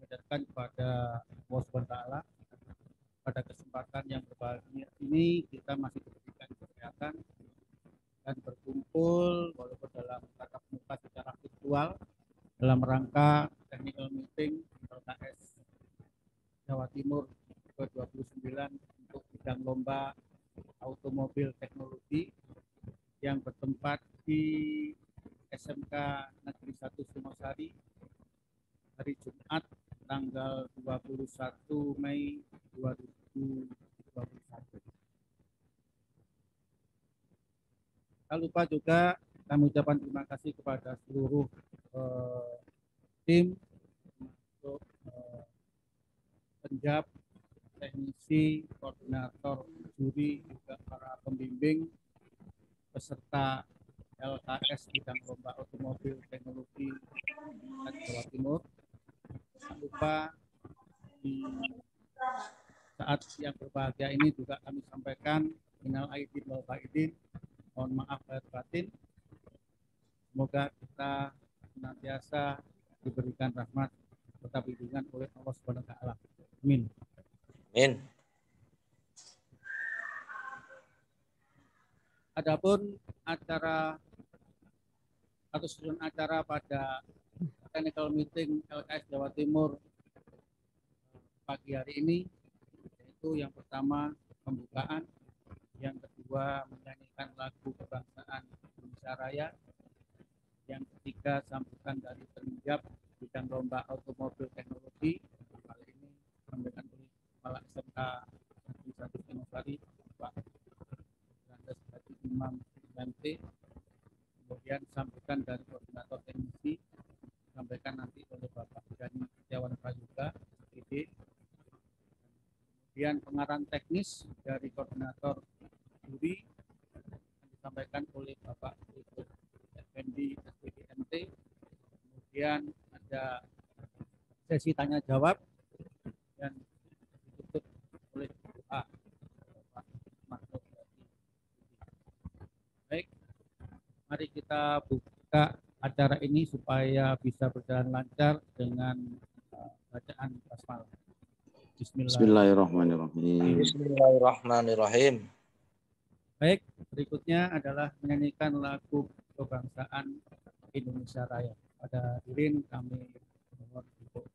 mengajarkan kepada Allah Subhanahu wa taala. Pada kesempatan yang berbahagia ini kita masih diberikan kesehatan dan berkumpul walaupun dalam tatap muka secara virtual dalam rangka technical meeting LKS Jawa Timur ke-29 untuk bidang lomba automobil teknologi yang bertempat di SMK Negeri 1 Sumosari hari Jumat tanggal 21 Mei 2021. Tak lupa juga kami ucapkan terima kasih kepada seluruh tim untuk penjab, teknisi, koordinator, juri, juga para pembimbing, peserta LKS bidang lomba automobil teknologi Jawa Timur. Tak lupa di saat yang berbahagia ini juga kami sampaikan minal aidin wal faizin, mohon maaf lahir batin. Semoga kita senantiasa diberikan rahmat serta bimbingan oleh Allah Subhanahu wa taala. Amin. Amin. Adapun acara atau susunan acara pada technical meeting LKS Jawa Timur pagi hari ini, yaitu yang pertama pembukaan, yang kedua menyanyikan lagu kebangsaan Indonesia Raya, yang ketiga sambutan dari penjab bidang lomba automobil teknologi, kali ini disampaikan oleh Kepala SMK Negeri 1 Sumosari Pak Randes Haji Imam MT, kemudian sambutan dari koordinator teknisi disampaikan nanti oleh Bapak Gani Setiawan Prayoga PD, kemudian pengarahan teknis dari koordinator juri disampaikan oleh Bapak Effendi SPDMT, kemudian ada sesi tanya jawab dan ditutup oleh Pak Mahfud. Baik, mari kita buka acara ini supaya bisa berjalan lancar dengan bacaan basmalah. Bismillahirrahmanirrahim. Bismillahirrahmanirrahim. Baik, berikutnya adalah menyanyikan lagu kebangsaan Indonesia Raya. Pada hadirin kami mohon untuk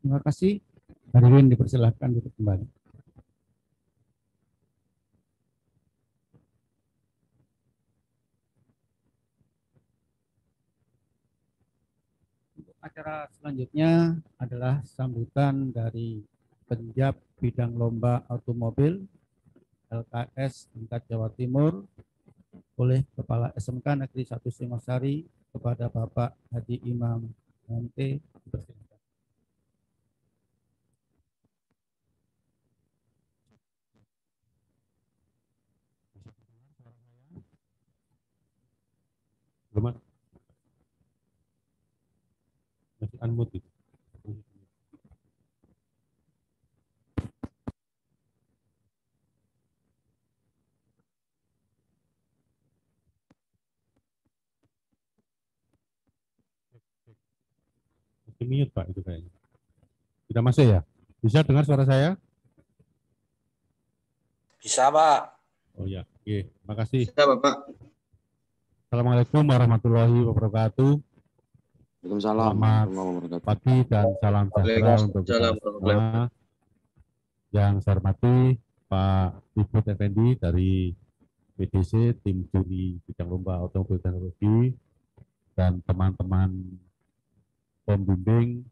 terima kasih. Hadirin dipersilahkan duduk kembali. Untuk acara selanjutnya adalah sambutan dari penjab bidang lomba automobil LKS tingkat Jawa Timur oleh Kepala SMK Negeri 1 Singosari kepada Bapak Haji Imam MT. Belum, masih unmute itu. Masih mute Pak itu kayaknya. Tidak masuk ya? Bisa dengar suara saya? Bisa, Pak. Oh ya, oke. Makasih. Bisa, Bapak. Assalamualaikum warahmatullahi wabarakatuh. Waalaikumsalam. Selamat pagi dan salam sejahtera untuk kita semua. Yang saya hormati Pak Ibut Effendi dari PDC, tim juri bidang lomba automobil teknologi, dan teman-teman pembimbing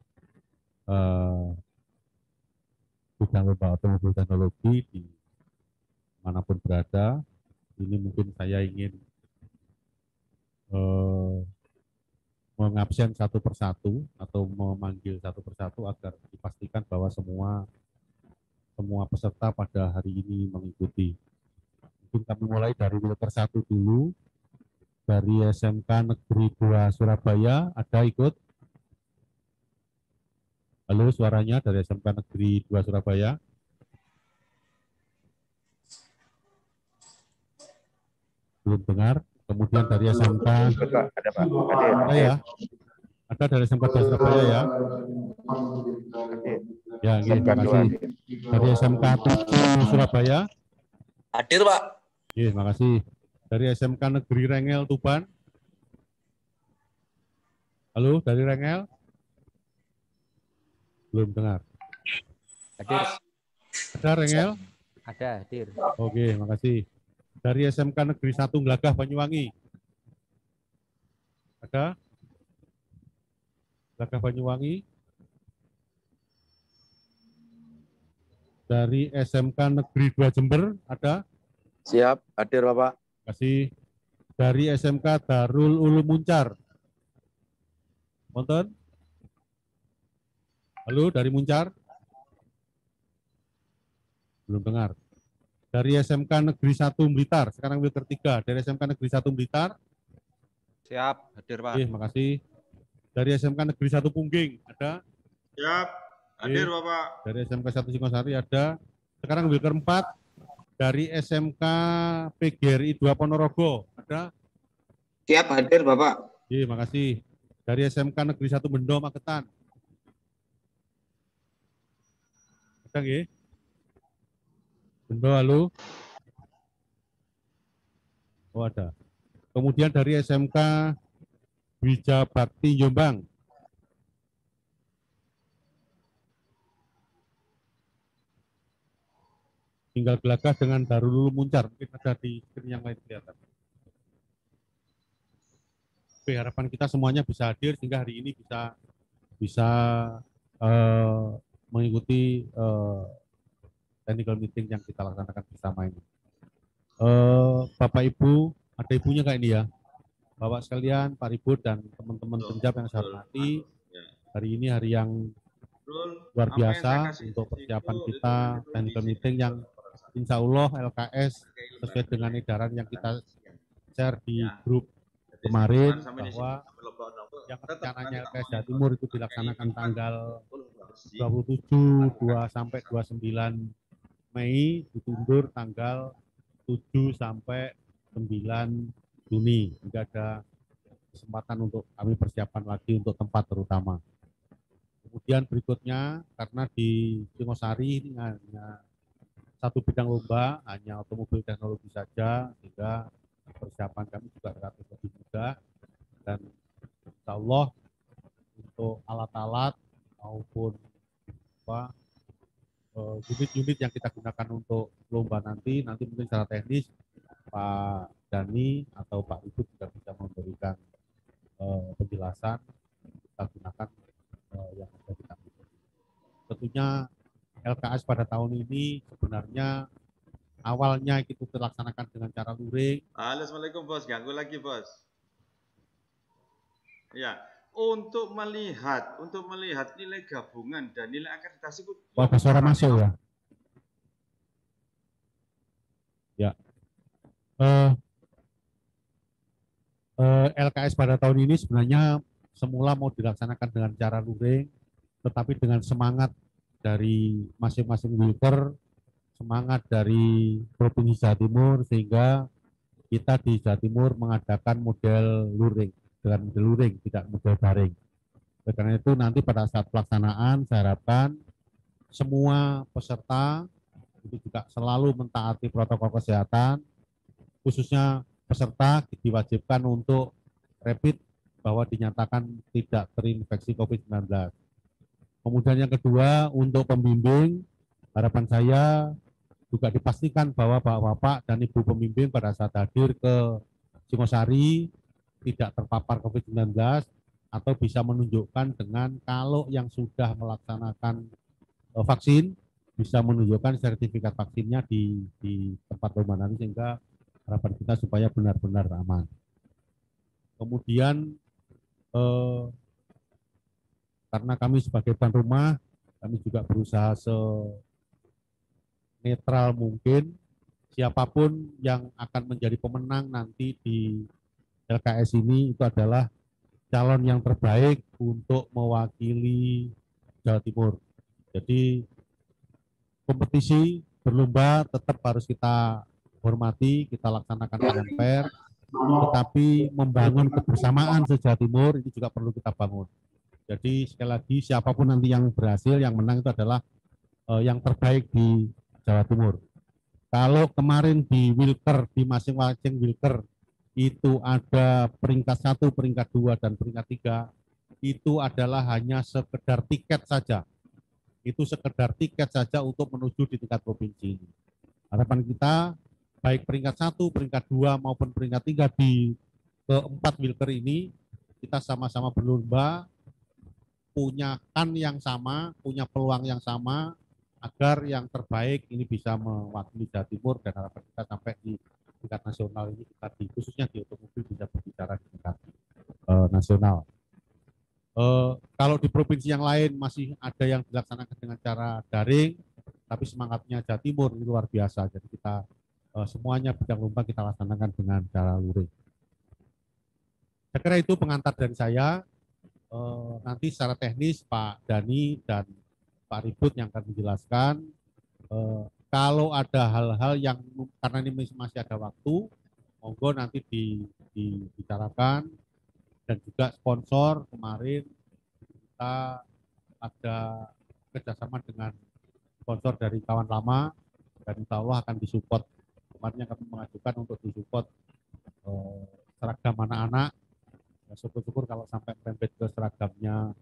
bidang lomba automobil teknologi di manapun berada. Ini mungkin saya ingin mengabsen satu persatu atau memanggil satu persatu agar dipastikan bahwa semua peserta pada hari ini mengikuti. Mungkin kami mulai dari Wilker 1 dulu, dari SMK Negeri 2 Surabaya. Ada ikut? Halo, suaranya dari SMK Negeri 2 Surabaya. Belum dengar. Kemudian dari SMK, Ada Pak. ada ya? Ada dari SMK 2 Surabaya ya? Ya, terima kasih. Dari SMK 7 Surabaya. Hadir, Pak. Terima kasih. Dari SMK Negeri Rengel Tuban. Halo, dari Rengel? Belum dengar. Hadir. Ada Rengel? Ada, hadir. Oke, makasih. Dari SMK Negeri 1 Glagah Banyuwangi. Ada? Glagah Banyuwangi. Dari SMK Negeri 2 Jember, ada? Siap, hadir Bapak. Terima kasih. Dari SMK Darul Ulum Muncar. Wonten? Halo, dari Muncar? Belum dengar. Dari SMK Negeri 1 Blitar, sekarang Wilker 3. Dari SMK Negeri 1 Blitar. Siap, hadir Pak. Terima kasih. Dari SMK Negeri 1 Pungging, ada? Siap, hadir Bapak. Dari SMK 1 Singosari ada. Sekarang Wilker 4. Dari SMK PGRI 2 Ponorogo, ada? Siap, hadir Bapak. Terima kasih. Dari SMK Negeri 1 Bendo Magetan. Ada nggih? Bendo, halo? Oh, ada. Kemudian dari SMK Wija Bakti Jombang. Tinggal Gelagah dengan Darul Ulum Muncar. Mungkin ada di screen yang lain kelihatan. Oke, harapan kita semuanya bisa hadir sehingga hari ini bisa mengikuti technical meeting yang kita laksanakan bersama ini. Bapak Ibu, ada ibunya kayak ini ya. Bapak sekalian, Pak Ribut dan teman-teman penjab yang saya hormati, hari ini hari yang luar biasa untuk persiapan kita technical meeting yang insya Allah LKS sesuai dengan edaran yang kita share di grup kemarin bahwa yang rencananya LKS Jawa Timur itu dilaksanakan tanggal 27, 2 sampai 29 Mei, ditundur tanggal 7 sampai 9 Juni. Jika ada kesempatan untuk kami persiapan lagi untuk tempat terutama. Kemudian berikutnya, karena di Singosari ini hanya satu bidang lomba, hanya automobil teknologi saja, sehingga persiapan kami juga relatif lebih mudah. Dan insya Allah untuk alat-alat maupun unit-unit yang kita gunakan untuk lomba nanti mungkin secara teknis Pak Dani atau Pak Ibu juga bisa memberikan penjelasan kita gunakan yang ada di kami. Tentunya LKS pada tahun ini sebenarnya awalnya itu terlaksanakan dengan cara luring. Halo, Assalamualaikum bos, ganggu lagi bos. Ya, untuk melihat nilai gabungan dan nilai akreditasi itu Ada suara masuk ya. Ya. LKS pada tahun ini sebenarnya semula mau dilaksanakan dengan cara luring, tetapi dengan semangat dari masing-masing wilker, semangat dari Provinsi Jawa Timur, sehingga kita di Jawa Timur mengadakan model luring, dengan model luring, tidak model daring. Oleh karena itu nanti pada saat pelaksanaan saya harapkan semua peserta itu juga selalu mentaati protokol kesehatan, khususnya peserta diwajibkan untuk rapid bahwa dinyatakan tidak terinfeksi COVID-19. Kemudian yang kedua, untuk pembimbing, harapan saya juga dipastikan bahwa Bapak-Bapak dan Ibu pembimbing pada saat hadir ke Singosari tidak terpapar COVID-19 atau bisa menunjukkan dengan kalau yang sudah melaksanakan vaksin bisa menunjukkan sertifikat vaksinnya di tempat lomba nanti, sehingga harapan kita supaya benar-benar aman. Kemudian karena kami sebagai tuan rumah, kami juga berusaha senetral mungkin. Siapapun yang akan menjadi pemenang nanti di LKS ini itu adalah calon yang terbaik untuk mewakili Jawa Timur. Jadi kompetisi berlomba tetap harus kita hormati, kita laksanakan dengan fair, tetapi membangun kebersamaan se-Jawa Timur ini juga perlu kita bangun. Jadi sekali lagi siapapun nanti yang berhasil, yang menang itu adalah yang terbaik di Jawa Timur. Kalau kemarin di Wilker, di masing-masing Wilker itu ada peringkat 1, peringkat 2, dan peringkat 3, itu adalah hanya sekedar tiket saja. Itu sekedar tiket saja untuk menuju di tingkat provinsi. Harapan kita baik peringkat 1, peringkat 2 maupun peringkat 3 di keempat Wilker ini kita sama-sama berlomba, punya kan yang sama, punya peluang yang sama, agar yang terbaik ini bisa mewakili Jawa Timur, dan harapan kita sampai di tingkat nasional ini kita khususnya di otomobil bisa berbicara di tingkat nasional. Kalau di provinsi yang lain masih ada yang dilaksanakan dengan cara daring, tapi semangatnya Jawa Timur ini luar biasa. Jadi kita semuanya bidang lomba kita laksanakan dengan cara luring. Saya kira itu pengantar dari saya. Nanti secara teknis Pak Dani dan Pak Ribut yang akan menjelaskan. Kalau ada hal-hal yang karena ini masih ada waktu, monggo nanti dibicarakan. Dan juga sponsor kemarin kita ada kerjasama dengan sponsor dari kawan lama, dan insya Allah akan disupport. Kemarin kami mengajukan untuk disupport seragam anak-anak. Ya, syukur-syukur kalau sampai merembet ke seragamnya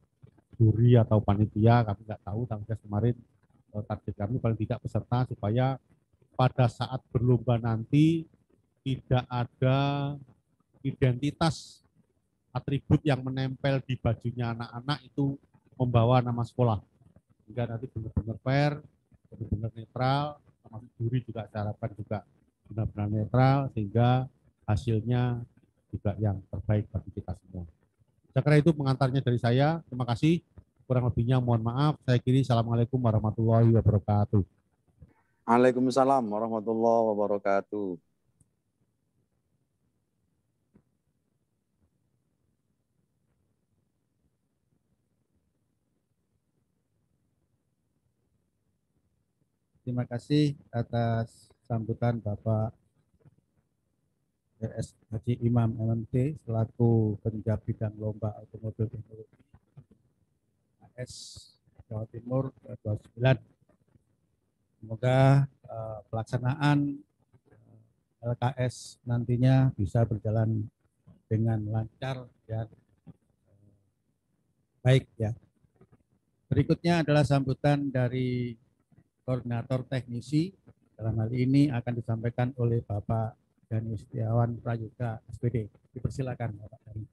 juri atau panitia, kami nggak tahu. Tapi kemarin target kami paling tidak peserta, supaya pada saat berlomba nanti tidak ada identitas atribut yang menempel di bajunya anak-anak itu membawa nama sekolah. Sehingga nanti benar-benar fair, benar-benar netral, termasuk juri juga saya harapkan juga benar-benar netral, sehingga hasilnya juga yang terbaik bagi kita semua. Saya kira itu pengantarnya dari saya. Terima kasih. Kurang lebihnya mohon maaf. Saya kiri. Assalamualaikum warahmatullahi wabarakatuh. Waalaikumsalam warahmatullahi wabarakatuh. Terima kasih atas sambutan Bapak RS Haji Imam MMT selaku penjab bidang lomba otomobil teknologi AS Jawa Timur 29. Semoga pelaksanaan LKS nantinya bisa berjalan dengan lancar dan baik ya. Berikutnya adalah sambutan dari koordinator teknisi. Dalam hal ini akan disampaikan oleh Bapak Dani Setiawan Prayoga SPD. Dipersilakan Bapak Dani.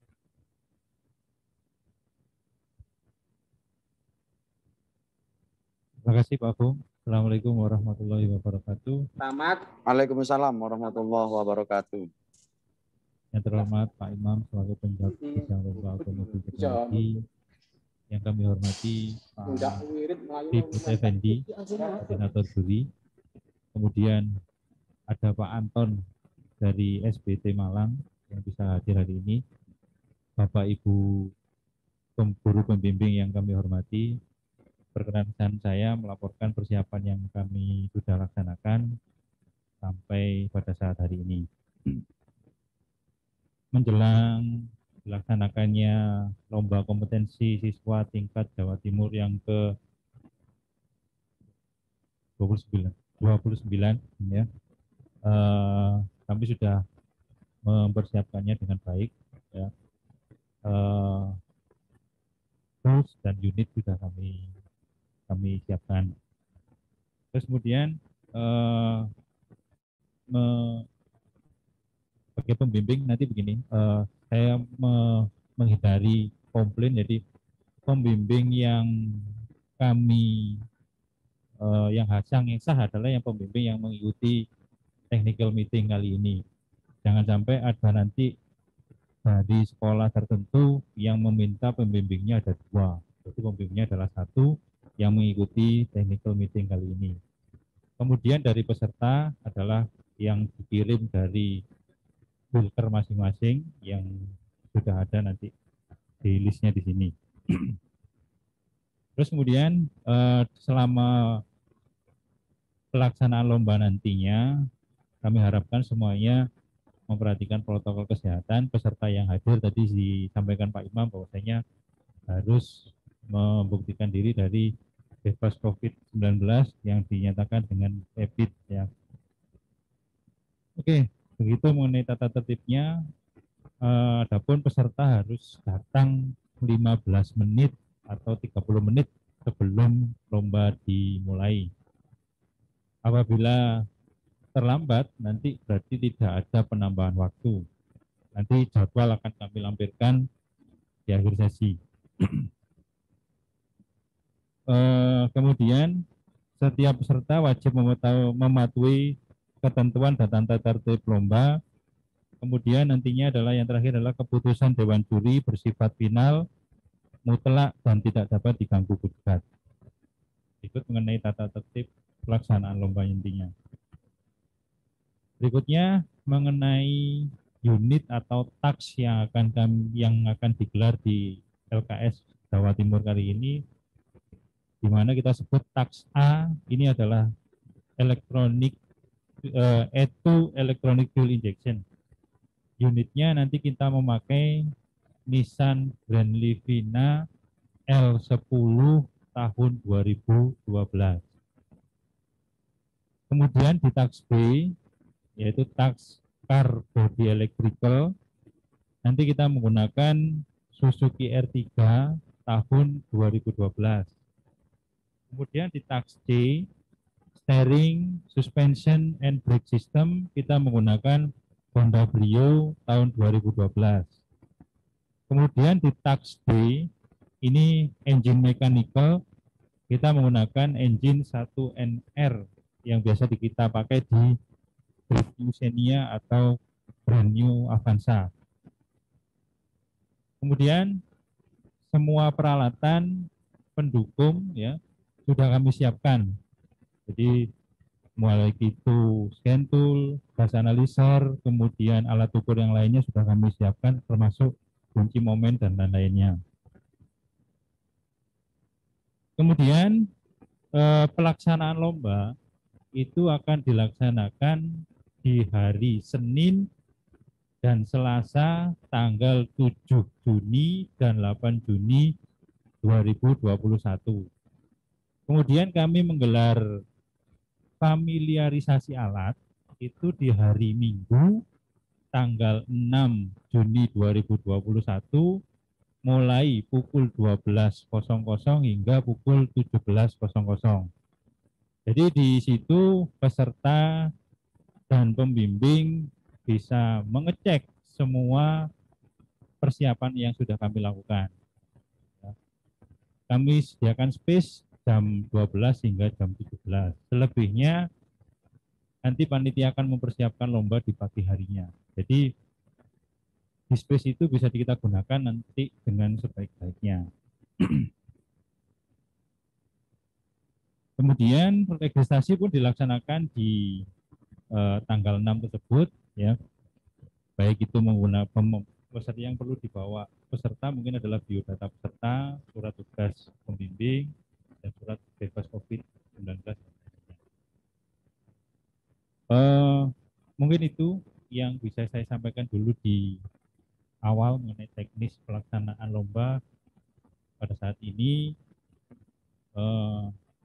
Terima kasih Pak Bung. Assalamualaikum warahmatullahi wabarakatuh. Waalaikumsalam warahmatullahi wabarakatuh. Yang terhormat Pak Imam selaku penjabat bidang lomba otomotif teknologi. Yang kami hormati Pak Ribut Effendi, Koordinator Juri. Kemudian ada Pak Anton dari SBT Malang yang bisa hadir hari ini. Bapak Ibu guru pembimbing yang kami hormati, perkenankan saya melaporkan persiapan yang kami sudah laksanakan sampai pada saat hari ini. Menjelang dilaksanakannya lomba kompetensi siswa tingkat Jawa Timur yang ke 29 ya. Kami sudah mempersiapkannya dengan baik ya. Tools dan unit sudah kami siapkan. Terus kemudian sebagai pembimbing nanti begini, saya menghindari komplain, jadi pembimbing yang kami yang sah adalah yang pembimbing yang mengikuti technical meeting kali ini. Jangan sampai ada nanti dari sekolah tertentu yang meminta pembimbingnya ada 2. Jadi pembimbingnya adalah 1 yang mengikuti technical meeting kali ini. Kemudian dari peserta adalah yang dikirim dari filter masing-masing yang sudah ada nanti di listnya di sini. Terus kemudian selama pelaksanaan lomba nantinya kami harapkan semuanya memperhatikan protokol kesehatan. Peserta yang hadir tadi disampaikan Pak Imam bahwasanya harus membuktikan diri dari bebas COVID-19 yang dinyatakan dengan rapid ya. Oke, begitu mengenai tata tertibnya. Adapun peserta harus datang 15 menit atau 30 menit sebelum lomba dimulai. Apabila terlambat, nanti berarti tidak ada penambahan waktu. Nanti jadwal akan kami lampirkan di akhir sesi. Kemudian setiap peserta wajib mematuhi ketentuan dan tata tertib lomba. Kemudian nantinya adalah yang terakhir adalah keputusan Dewan Juri bersifat final, mutlak dan tidak dapat diganggu gugat. Ikut mengenai tata tertib pelaksanaan lomba intinya. Berikutnya mengenai unit atau task yang akan digelar di LKS Jawa Timur kali ini, di mana kita sebut task A ini adalah E2 electronic fuel injection. Unitnya nanti kita memakai Nissan Grand Livina L10 tahun 2012. Kemudian di task B yaitu task car body electrical, nanti kita menggunakan Suzuki R3 tahun 2012. Kemudian di task C, steering, suspension, and brake system, kita menggunakan Honda Brio tahun 2012. Kemudian di task D, ini engine mechanical, kita menggunakan engine 1NR yang biasa kita pakai di Brand New Xenia atau Brand New Avanza. Kemudian semua peralatan pendukung ya sudah kami siapkan. Jadi mulai itu scan tool, gas analyzer, kemudian alat ukur yang lainnya sudah kami siapkan termasuk kunci momen dan lain-lainnya. Kemudian pelaksanaan lomba itu akan dilaksanakan di hari Senin dan Selasa tanggal 7 Juni dan 8 Juni 2021. Kemudian kami menggelar familiarisasi alat itu di hari Minggu tanggal 6 Juni 2021 mulai pukul 12.00 hingga pukul 17.00. Jadi di situ peserta dan pembimbing bisa mengecek semua persiapan yang sudah kami lakukan. Kami sediakan space jam 12 hingga jam 17. Selebihnya nanti panitia akan mempersiapkan lomba di pagi harinya. Jadi di space itu bisa kita gunakan nanti dengan sebaik-baiknya. Kemudian registrasi pun dilaksanakan di tanggal 6 tersebut, ya. Baik itu menggunakan peserta yang perlu dibawa peserta mungkin adalah biodata peserta, surat tugas pembimbing, dan surat bebas COVID-19. Mungkin itu yang bisa saya sampaikan dulu di awal mengenai teknis pelaksanaan lomba pada saat ini.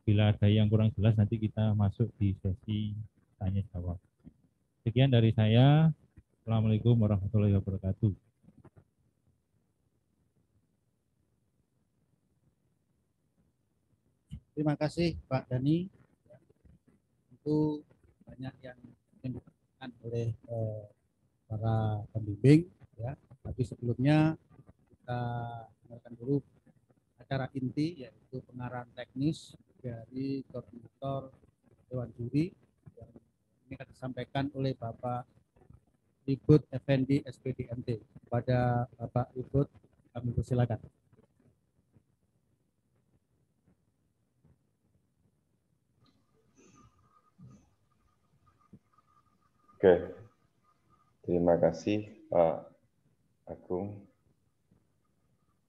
Bila ada yang kurang jelas nanti kita masuk di sesi tanya jawab. Sekian dari saya. Assalamualaikum warahmatullahi wabarakatuh. Terima kasih Pak Dhani. Itu banyak yang disampaikan oleh para pembimbing, ya. Tapi sebelumnya kita dengarkan dulu acara inti, yaitu pengarahan teknis dari koordinator Dewan Juri yang ini akan disampaikan oleh Bapak Ribut Effendi SPDMT. Kepada Bapak Ribut kami persilakan. Oke, terima kasih Pak Agung.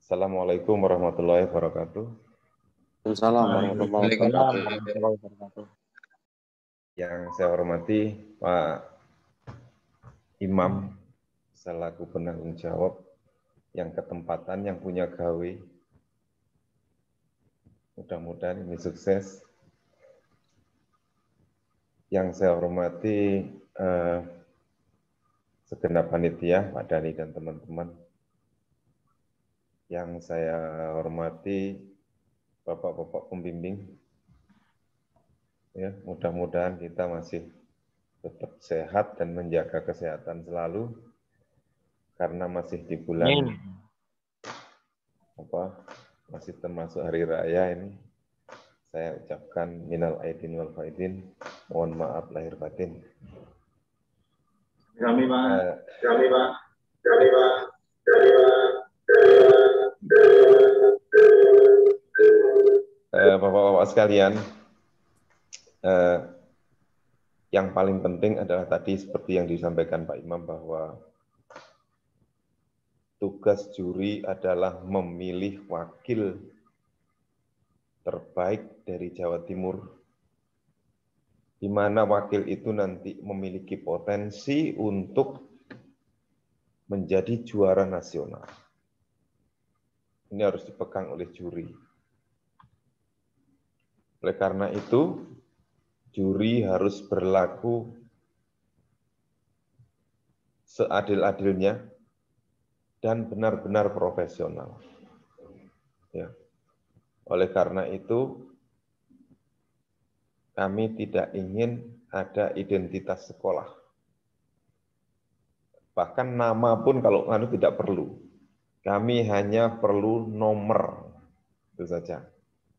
Assalamualaikum warahmatullahi wabarakatuh. Assalamualaikum warahmatullahi wabarakatuh. Yang saya hormati Pak Imam selaku penanggung jawab yang ketempatan, yang punya gawe. Mudah-mudahan ini sukses. Yang saya hormati segenap panitia, Pak Dhani dan teman-teman. Yang saya hormati Bapak-bapak pembimbing. Ya, mudah-mudahan kita masih tetap sehat dan menjaga kesehatan selalu karena masih di bulan masih termasuk hari raya ini. Saya ucapkan minal aidin wal faidin, mohon maaf lahir batin. Kami Pak. Bapak-bapak sekalian, yang paling penting adalah tadi seperti yang disampaikan Pak Imam bahwa tugas juri adalah memilih wakil terbaik dari Jawa Timur, di mana wakil itu nanti memiliki potensi untuk menjadi juara nasional. Ini harus dipegang oleh juri. Oleh karena itu, juri harus berlaku seadil-adilnya dan benar-benar profesional. Ya. Oleh karena itu, kami tidak ingin ada identitas sekolah. Bahkan nama pun kalau tidak perlu. Kami hanya perlu nomor. Itu saja.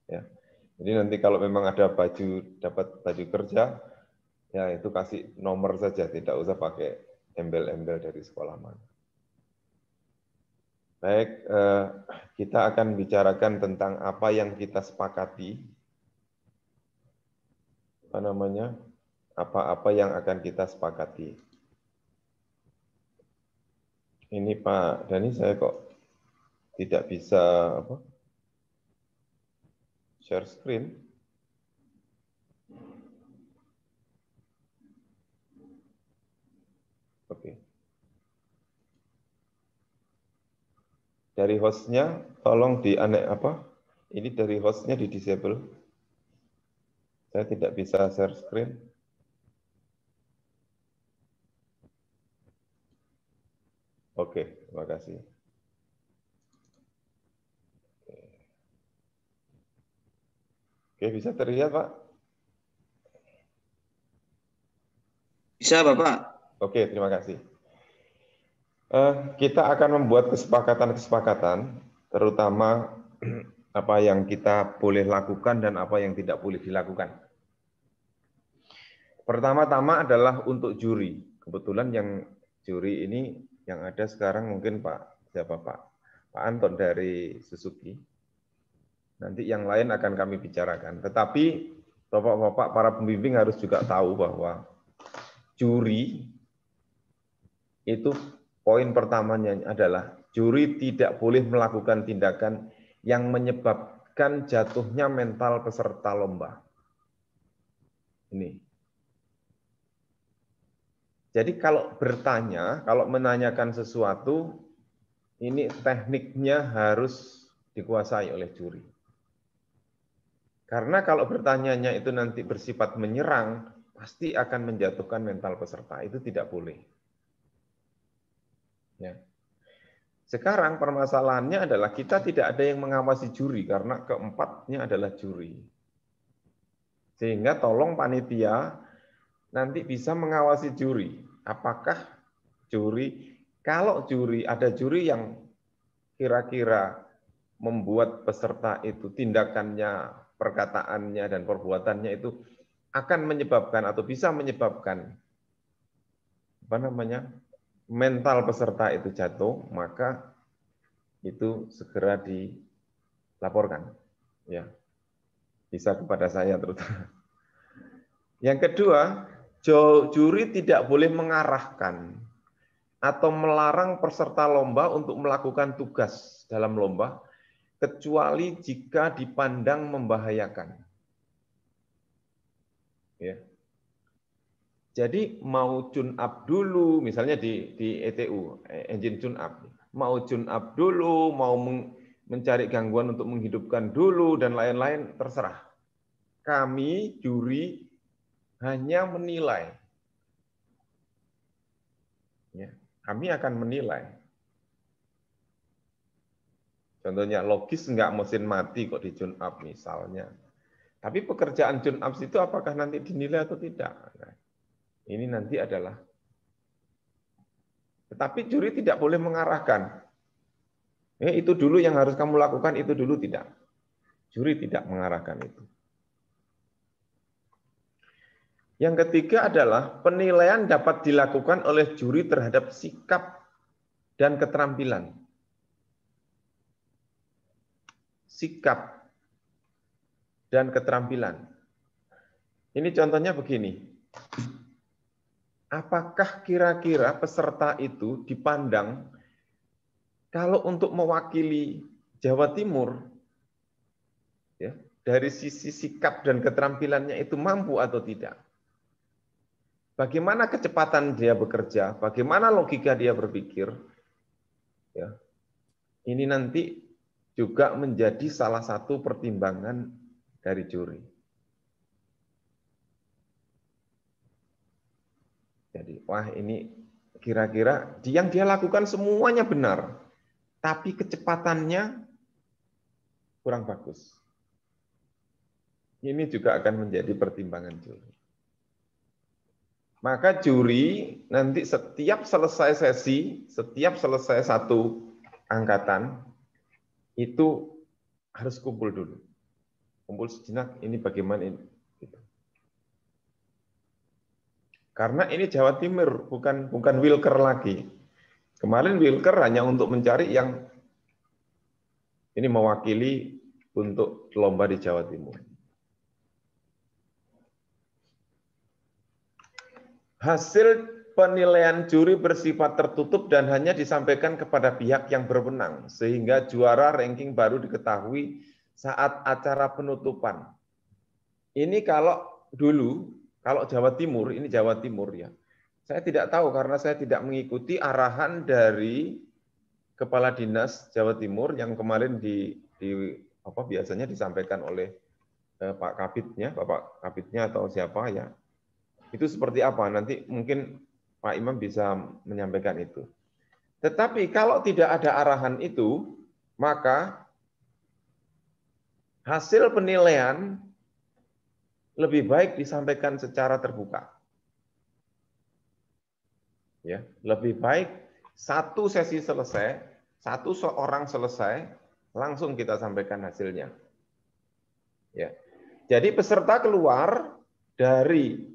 Ya. Jadi nanti kalau memang ada dapat baju kerja, ya itu kasih nomor saja, tidak usah pakai embel-embel dari sekolah mana. Baik, kita akan bicarakan tentang apa yang kita sepakati, apa yang akan kita sepakati. Ini Pak Dhani, saya kok tidak bisa share screen. Oke. Dari hostnya, tolong ini dari hostnya di disable. Saya tidak bisa share screen. Oke, terima kasih. Oke, bisa terlihat, Pak? Bisa, Bapak. Oke, terima kasih. Kita akan membuat kesepakatan-kesepakatan, terutama apa yang kita boleh lakukan dan apa yang tidak boleh dilakukan. Pertama-tama adalah untuk juri. Kebetulan yang juri ini yang ada sekarang mungkin Pak Anton dari Suzuki. Nanti yang lain akan kami bicarakan. Tetapi Bapak-bapak para pembimbing harus juga tahu bahwa juri itu poin pertamanya adalah juri tidak boleh melakukan tindakan yang menyebabkan jatuhnya mental peserta lomba. Ini. Jadi kalau bertanya, kalau menanyakan sesuatu, ini tekniknya harus dikuasai oleh juri. Karena kalau bertanyanya itu nanti bersifat menyerang, pasti akan menjatuhkan mental peserta. Itu tidak boleh. Ya. Sekarang permasalahannya adalah kita tidak ada yang mengawasi juri karena keempatnya adalah juri. Sehingga tolong panitia nanti bisa mengawasi juri. Apakah juri, kalau juri ada juri yang kira-kira membuat peserta itu tindakannya, perkataannya dan perbuatannya itu akan menyebabkan atau bisa menyebabkan mental peserta itu jatuh, maka itu segera dilaporkan, ya, bisa kepada saya terutama. Yang kedua, juri tidak boleh mengarahkan atau melarang peserta lomba untuk melakukan tugas dalam lomba, kecuali jika dipandang membahayakan. Ya. Jadi mau tune up dulu, misalnya di ETU, engine tune up, mau tune up dulu, mau mencari gangguan untuk menghidupkan dulu, dan lain-lain, terserah. Kami, juri, hanya menilai. Ya, kami akan menilai. Contohnya, logis nggak mesin mati kok di tune up misalnya. Tapi pekerjaan tune up itu apakah nanti dinilai atau tidak? Nah, ini nanti adalah. Tetapi juri tidak boleh mengarahkan. Itu dulu yang harus kamu lakukan, itu dulu tidak. Juri tidak mengarahkan itu. Yang ketiga adalah penilaian dapat dilakukan oleh juri terhadap sikap dan keterampilan. Sikap dan keterampilan. Ini contohnya begini. Apakah kira-kira peserta itu dipandang kalau untuk mewakili Jawa Timur, ya, dari sisi sikap dan keterampilannya itu mampu atau tidak? Bagaimana kecepatan dia bekerja, bagaimana logika dia berpikir, ya, ini nanti juga menjadi salah satu pertimbangan dari juri. Jadi, wah ini kira-kira yang dia lakukan semuanya benar, tapi kecepatannya kurang bagus. Ini juga akan menjadi pertimbangan juri. Maka juri nanti setiap selesai sesi, setiap selesai satu angkatan, itu harus kumpul dulu. Kumpul sejenak, ini bagaimana ini. Karena ini Jawa Timur, bukan Wilker lagi. Kemarin Wilker hanya untuk mencari yang ini mewakili untuk lomba di Jawa Timur. Hasil penilaian juri bersifat tertutup dan hanya disampaikan kepada pihak yang berwenang, sehingga juara ranking baru diketahui saat acara penutupan. Ini kalau dulu, kalau Jawa Timur, ini Jawa Timur ya. Saya tidak tahu karena saya tidak mengikuti arahan dari Kepala Dinas Jawa Timur yang kemarin biasanya disampaikan oleh Pak Kabitnya, Bapak Kabitnya atau siapa ya. Itu seperti apa? Nanti mungkin Pak Imam bisa menyampaikan itu. Tetapi kalau tidak ada arahan itu, maka hasil penilaian lebih baik disampaikan secara terbuka. Ya, lebih baik satu sesi selesai, satu seorang selesai, langsung kita sampaikan hasilnya. Ya. Jadi peserta keluar dari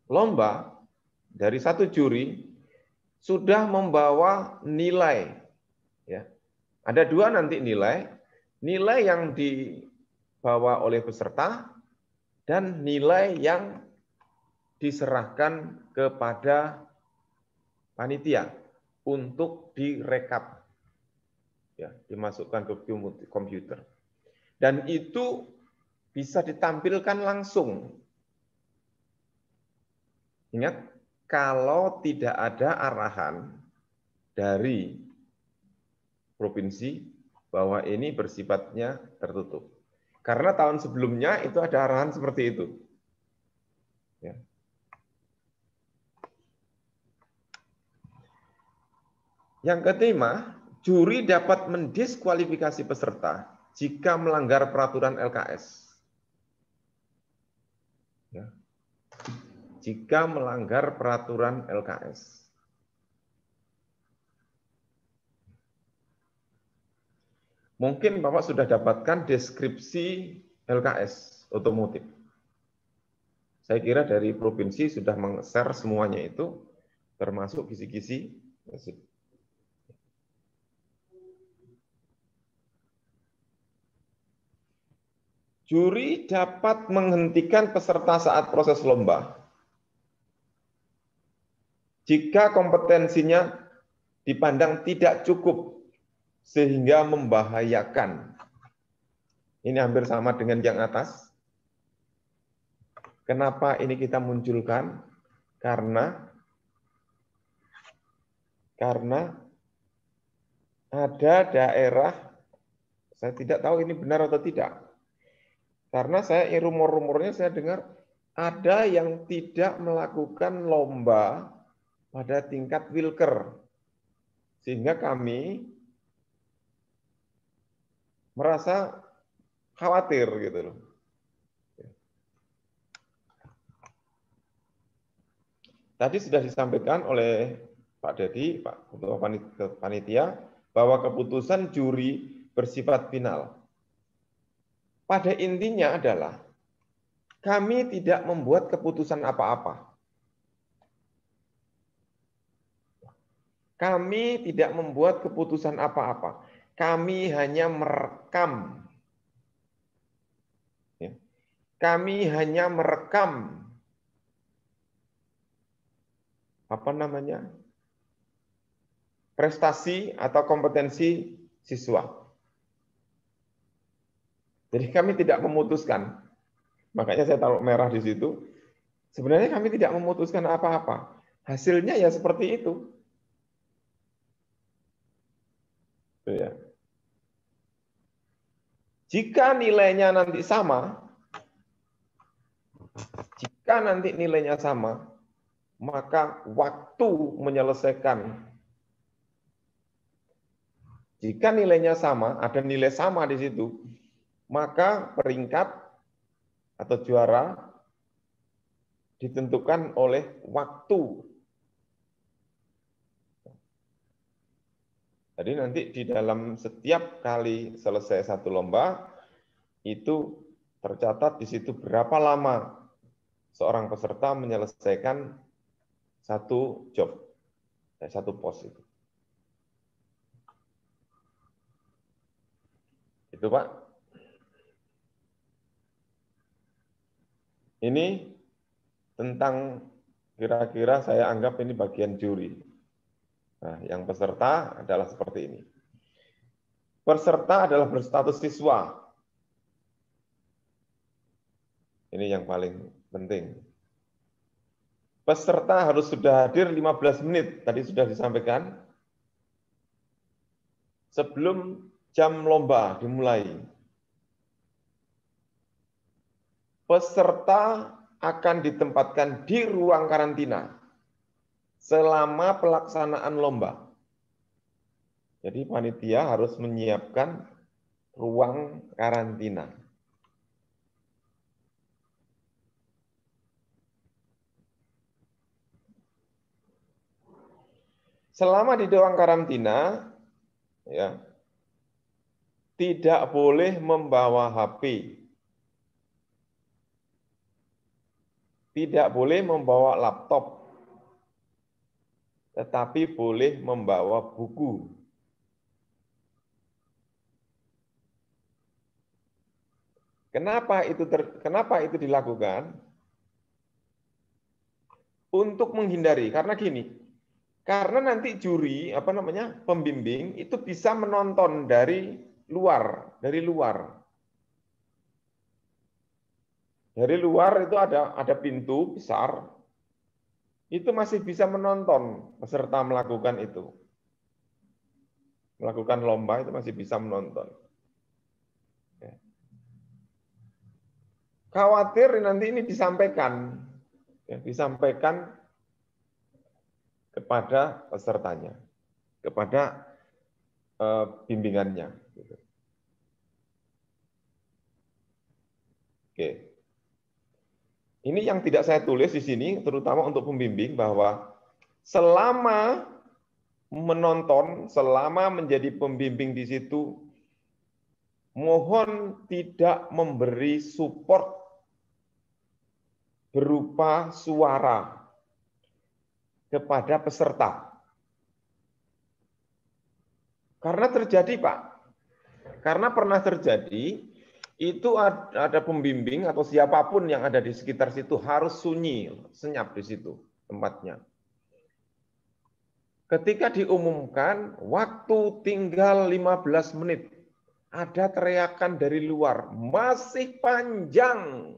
lomba, dari satu juri, sudah membawa nilai. Ya. Ada dua nanti nilai yang dibawa oleh peserta dan nilai yang diserahkan kepada panitia untuk direkap. Ya, dimasukkan ke komputer. Dan itu bisa ditampilkan langsung. Ingat, kalau tidak ada arahan dari provinsi bahwa ini bersifatnya tertutup. Karena tahun sebelumnya itu ada arahan seperti itu. Ya. Yang kelima, juri dapat mendiskualifikasi peserta jika melanggar peraturan LKS. Ya. Jika melanggar peraturan LKS. Mungkin Bapak sudah dapatkan deskripsi LKS otomotif. Saya kira dari provinsi sudah meng-share semuanya itu, termasuk kisi-kisi. Juri dapat menghentikan peserta saat proses lomba jika kompetensinya dipandang tidak cukup sehingga membahayakan. Ini hampir sama dengan yang atas. Kenapa ini kita munculkan? Karena ada daerah, saya tidak tahu ini benar atau tidak. Karena saya rumor-rumornya saya dengar ada yang tidak melakukan lomba pada tingkat Wilker. Sehingga kami merasa khawatir gitu loh. Tadi sudah disampaikan oleh Pak Dedi, Pak Ketua Panitia, bahwa keputusan juri bersifat final. Pada intinya adalah kami tidak membuat keputusan apa-apa. Kami tidak membuat keputusan apa-apa. Kami hanya merekam. Kami hanya merekam prestasi atau kompetensi siswa. Jadi kami tidak memutuskan. Makanya saya taruh merah di situ. Sebenarnya kami tidak memutuskan apa-apa. Hasilnya ya seperti itu. Ya. Jika nilainya nanti sama, maka waktu menyelesaikan. Jika nilainya sama, ada nilai sama di situ, maka peringkat atau juara ditentukan oleh waktu. Jadi nanti di dalam setiap kali selesai satu lomba, itu tercatat di situ berapa lama seorang peserta menyelesaikan satu job, satu pos itu. Itu Pak. Ini tentang kira-kira saya anggap ini bagian juri. Nah, yang peserta adalah seperti ini. Peserta adalah berstatus siswa. Ini yang paling penting. Peserta harus sudah hadir 15 menit, tadi sudah disampaikan, sebelum jam lomba dimulai. Peserta akan ditempatkan di ruang karantina selama pelaksanaan lomba. Jadi panitia harus menyiapkan ruang karantina. Selama di ruang karantina, ya, tidak boleh membawa HP. Tidak boleh membawa laptop. Tetapi boleh membawa buku. Kenapa itu dilakukan? Untuk menghindari, karena gini. Karena nanti juri, pembimbing itu bisa menonton dari luar. Dari luar itu ada pintu besar, itu masih bisa menonton peserta melakukan itu. Melakukan lomba itu masih bisa menonton. Khawatir nanti ini disampaikan kepada pesertanya, kepada bimbingannya. Oke. Ini yang tidak saya tulis di sini, terutama untuk pembimbing, bahwa selama menonton, selama menjadi pembimbing di situ, mohon tidak memberi support berupa suara kepada peserta. Karena terjadi, Pak. Karena pernah terjadi, itu ada pembimbing atau siapapun yang ada di sekitar situ harus sunyi, senyap di situ tempatnya. Ketika diumumkan, waktu tinggal 15 menit, ada teriakan dari luar, masih panjang.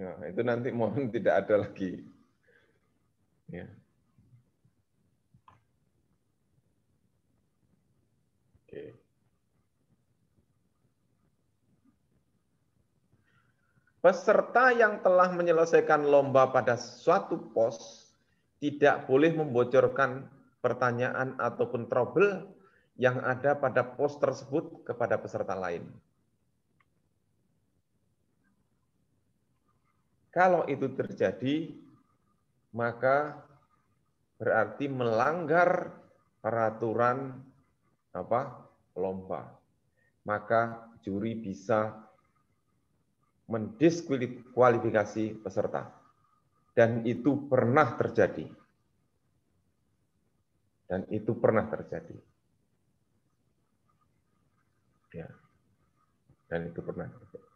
Nah, itu nanti mohon tidak ada lagi. Ya. Oke. Peserta yang telah menyelesaikan lomba pada suatu pos tidak boleh membocorkan pertanyaan ataupun trouble yang ada pada pos tersebut kepada peserta lain. Kalau itu terjadi, maka berarti melanggar peraturan lomba. Maka juri bisa mendiskualifikasi peserta. Dan itu pernah terjadi. Ya. Dan itu pernah terjadi.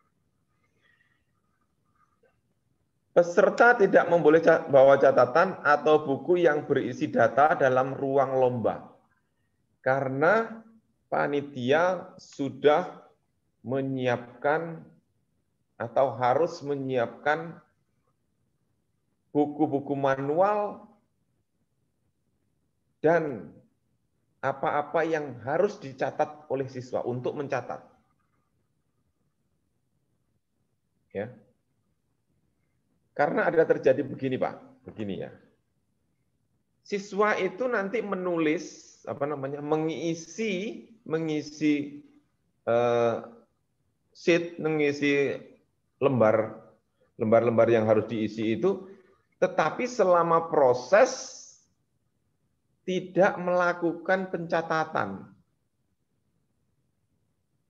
Peserta tidak boleh bawa catatan atau buku yang berisi data dalam ruang lomba. Karena panitia sudah menyiapkan atau harus menyiapkan buku-buku manual dan apa-apa yang harus dicatat oleh siswa untuk mencatat. Ya. Karena ada terjadi begini, Pak. Begini ya. Siswa itu nanti menulis mengisi sheet, mengisi lembar yang harus diisi itu, tetapi selama proses tidak melakukan pencatatan.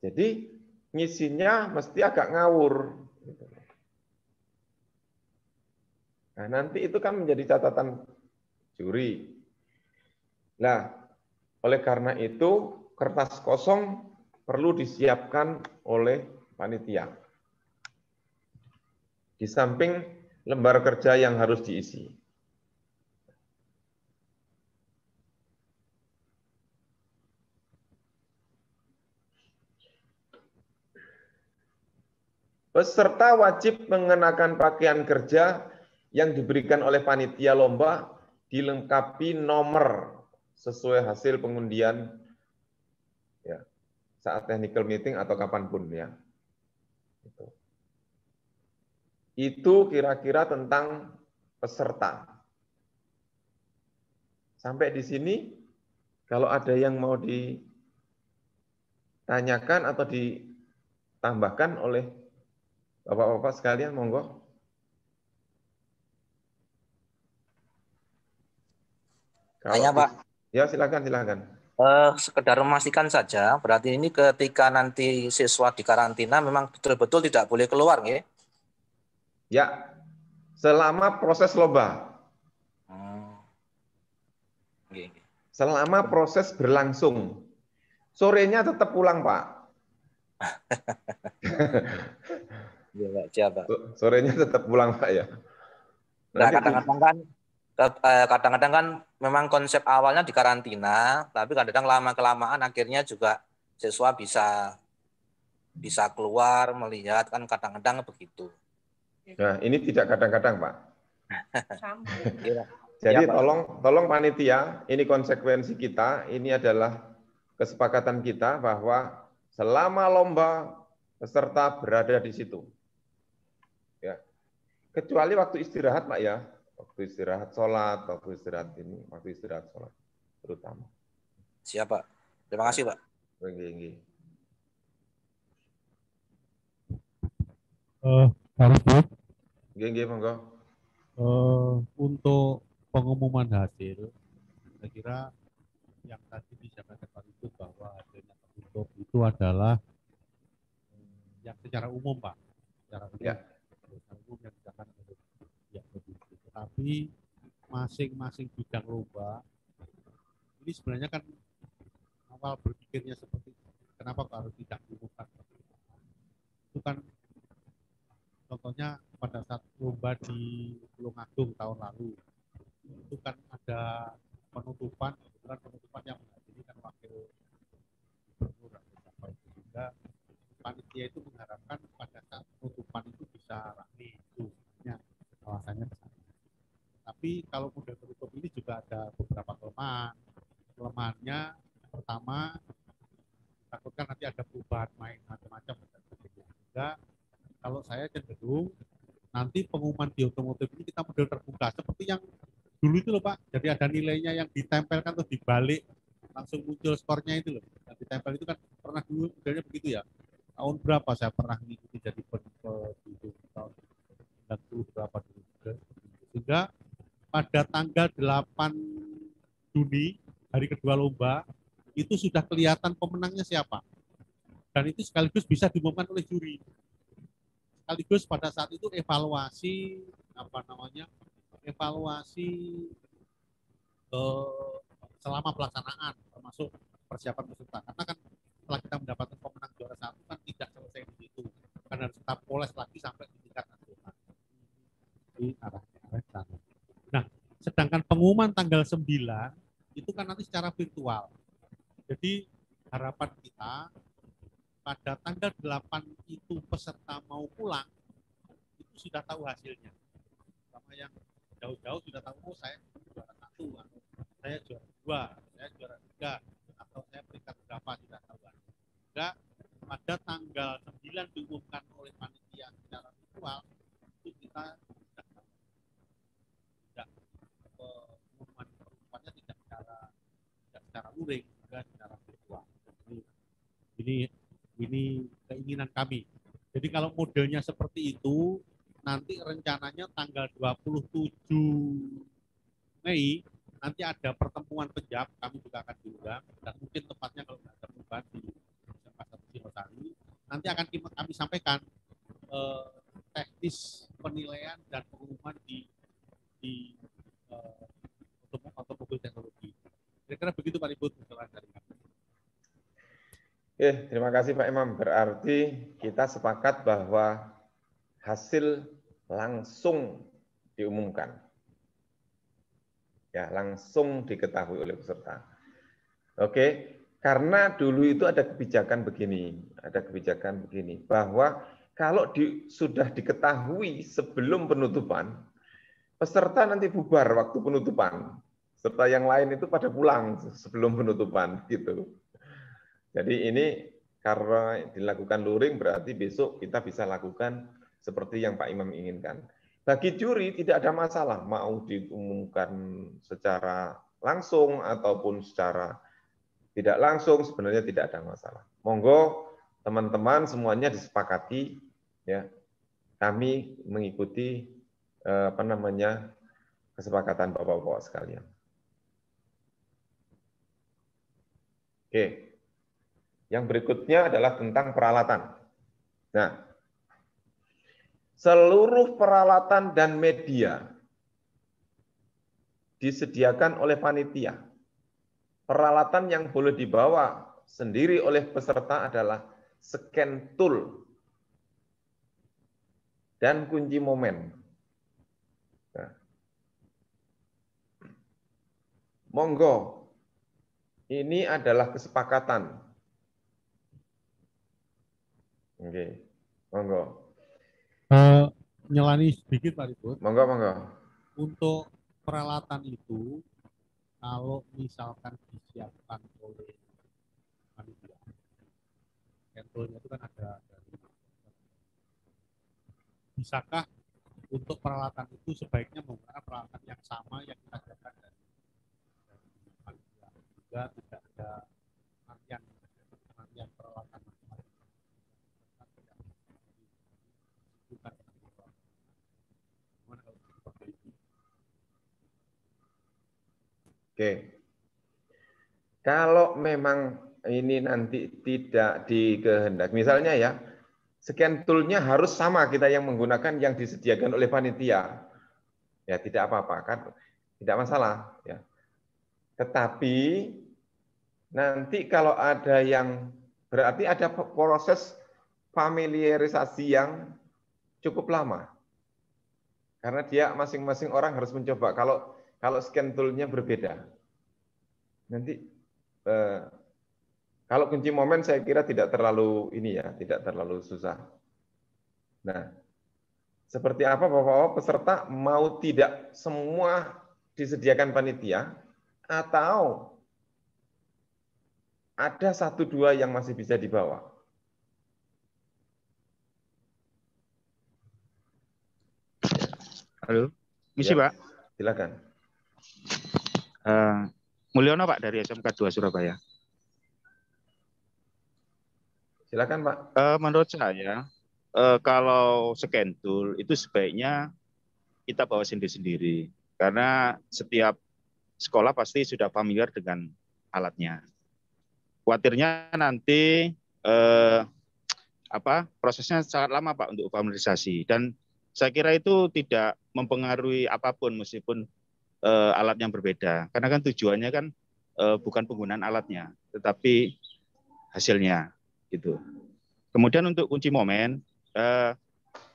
Jadi ngisinya mesti agak ngawur. Nah, nanti itu kan menjadi catatan juri. Nah, oleh karena itu kertas kosong perlu disiapkan oleh panitia. Di samping lembar kerja yang harus diisi. Peserta wajib mengenakan pakaian kerja yang diberikan oleh panitia lomba, dilengkapi nomor sesuai hasil pengundian ya, saat technical meeting atau kapanpun ya. Itu kira-kira tentang peserta. Sampai di sini, kalau ada yang mau ditanyakan atau ditambahkan oleh Bapak-bapak sekalian, monggo. Tanya, Pak. Ya, silakan. Sekedar memastikan saja, berarti ini ketika nanti siswa di karantina memang betul-betul tidak boleh keluar, nggih? Ya, selama proses lomba. Nggih. Selama proses berlangsung. Sorenya tetap pulang, Pak. Iya, Pak, siap, Pak. Sorenya tetap pulang, Pak ya. Nah, kadang-kadang kan memang konsep awalnya di karantina, tapi kadang-kadang lama-kelamaan akhirnya juga siswa bisa keluar melihat, kan kadang-kadang begitu. Nah, ini tidak kadang-kadang, Pak. Iya. Jadi Ya, Pak. tolong panitia, ini konsekuensi kita, ini adalah kesepakatan kita bahwa selama lomba peserta berada di situ. Ya. Kecuali waktu istirahat, Pak ya. Waktu istirahat sholat, waktu istirahat ini, waktu istirahat sholat terutama. Siap, Pak. Terima kasih, Pak. Pak Ribut, monggo. untuk pengumuman hasil, saya kira yang tadi disampaikan Pak Ribut bahwa hasilnya tertutup itu adalah yang secara umum, Pak. Secara umum, ya. Secara umum yang disampaikan ya begitu. Tetapi masing-masing bidang lomba ini sebenarnya kan awal berpikirnya seperti kenapa harus tidak diumumkan? Itu kan contohnya pada saat lomba di Tulungagung tahun lalu itu kan ada penutupan, kebetulan penutupan yang menghadiri kan wakil gubernur atau siapa itu, sehingga panitia itu mengharapkan pada saat penutupan itu bisa ramai, itu alasannya ke sana. Tapi kalau model tertutup ini juga ada beberapa kelemahan. Kelemahannya yang pertama, takutkan nanti ada perubahan main macam-macam. Sehingga kalau saya cenderung nanti pengumuman di otomotif ini kita model terbuka seperti yang dulu itu loh Pak. Jadi ada nilainya yang ditempelkan atau dibalik langsung muncul skornya itu loh. Yang ditempel itu kan pernah dulu modelnya begitu ya. Tahun berapa saya pernah mengikuti jadi pendidik tahun 90 berapa dulu. Sehingga pada tanggal 8 Juni hari kedua lomba itu sudah kelihatan pemenangnya siapa. Dan itu sekaligus bisa diumumkan oleh juri. Sekaligus pada saat itu evaluasi selama pelaksanaan termasuk persiapan peserta, karena kan setelah kita mendapatkan pemenang juara satu kan tidak selesai di situ, kan harus kita poles lagi sampai di tingkat nasional. Di arah sana. Nah, sedangkan pengumuman tanggal 9 itu kan nanti secara virtual. Jadi harapan kita pada tanggal 8 itu peserta mau pulang itu sudah tahu hasilnya. Sama yang jauh-jauh sudah tahu, oh saya juara 1, atau saya juara 2, saya juara 3, atau saya peringkat berapa, tidak tahu. Sehingga pada tanggal 9 diumumkan oleh panitia secara virtual, itu kita tidak pengumumannya tidak secara luring, juga secara virtual. Ini keinginan kami. Jadi kalau modelnya seperti itu, nanti rencananya tanggal 27 Mei nanti ada pertemuan penjab, kami juga akan diundang, dan mungkin tepatnya kalau tidak terbuka di Pasar Singosari, nanti akan kami sampaikan teknis penilaian dan pengumuman di otomobil teknologi. Kira-kira begitu Pak Ribut. Oke, terima kasih Pak Imam. Berarti kita sepakat bahwa hasil langsung diumumkan. Ya, langsung diketahui oleh peserta. Oke, karena dulu itu ada kebijakan begini, bahwa kalau sudah diketahui sebelum penutupan, peserta nanti bubar waktu penutupan. Serta yang lain itu pada pulang sebelum penutupan gitu. Jadi ini karena dilakukan luring berarti besok kita bisa lakukan seperti yang Pak Imam inginkan. Bagi juri tidak ada masalah mau diumumkan secara langsung ataupun secara tidak langsung, sebenarnya tidak ada masalah. Monggo teman-teman semuanya disepakati ya. Kami mengikuti kesepakatan Bapak-bapak sekalian. Oke. Yang berikutnya adalah tentang peralatan. Nah, seluruh peralatan dan media disediakan oleh panitia. Peralatan yang boleh dibawa sendiri oleh peserta adalah scan tool dan kunci momen. Nah, monggo, ini adalah kesepakatan. Oke, monggo. Nyelani sedikit Pak Ribut. Monggo, monggo. Untuk peralatan itu, kalau misalkan disiapkan oleh panitia, contohnya itu kan ada. Bisakah untuk peralatan itu sebaiknya menggunakan peralatan yang sama yang kita siapkan dari panitia, juga tidak ada penantian peralatan masing-masing. Oke. Kalau memang ini nanti tidak dikehendaki, misalnya ya, scan tool-nya harus sama kita yang menggunakan yang disediakan oleh panitia. Ya tidak apa-apa kan, tidak masalah ya. Tetapi nanti kalau ada yang berarti ada proses familiarisasi yang cukup lama. Karena dia masing-masing orang harus mencoba. Kalau scan tool-nya berbeda. Nanti kalau kunci momen saya kira tidak terlalu ini ya, tidak terlalu susah. Nah, seperti apa Bapak-Bapak peserta mau tidak semua disediakan panitia atau ada 1-2 yang masih bisa dibawa? Halo, misi ya, Pak. Silakan. Mulyono Pak dari SMK 2 Surabaya. Silakan Pak. Menurut saya kalau scan tool itu sebaiknya kita bawa sendiri-sendiri karena setiap sekolah pasti sudah familiar dengan alatnya. Khawatirnya nanti prosesnya sangat lama Pak untuk familiarisasi dan saya kira itu tidak mempengaruhi apapun meskipun alat yang berbeda karena kan tujuannya kan bukan penggunaan alatnya tetapi hasilnya gitu. Kemudian untuk kunci momen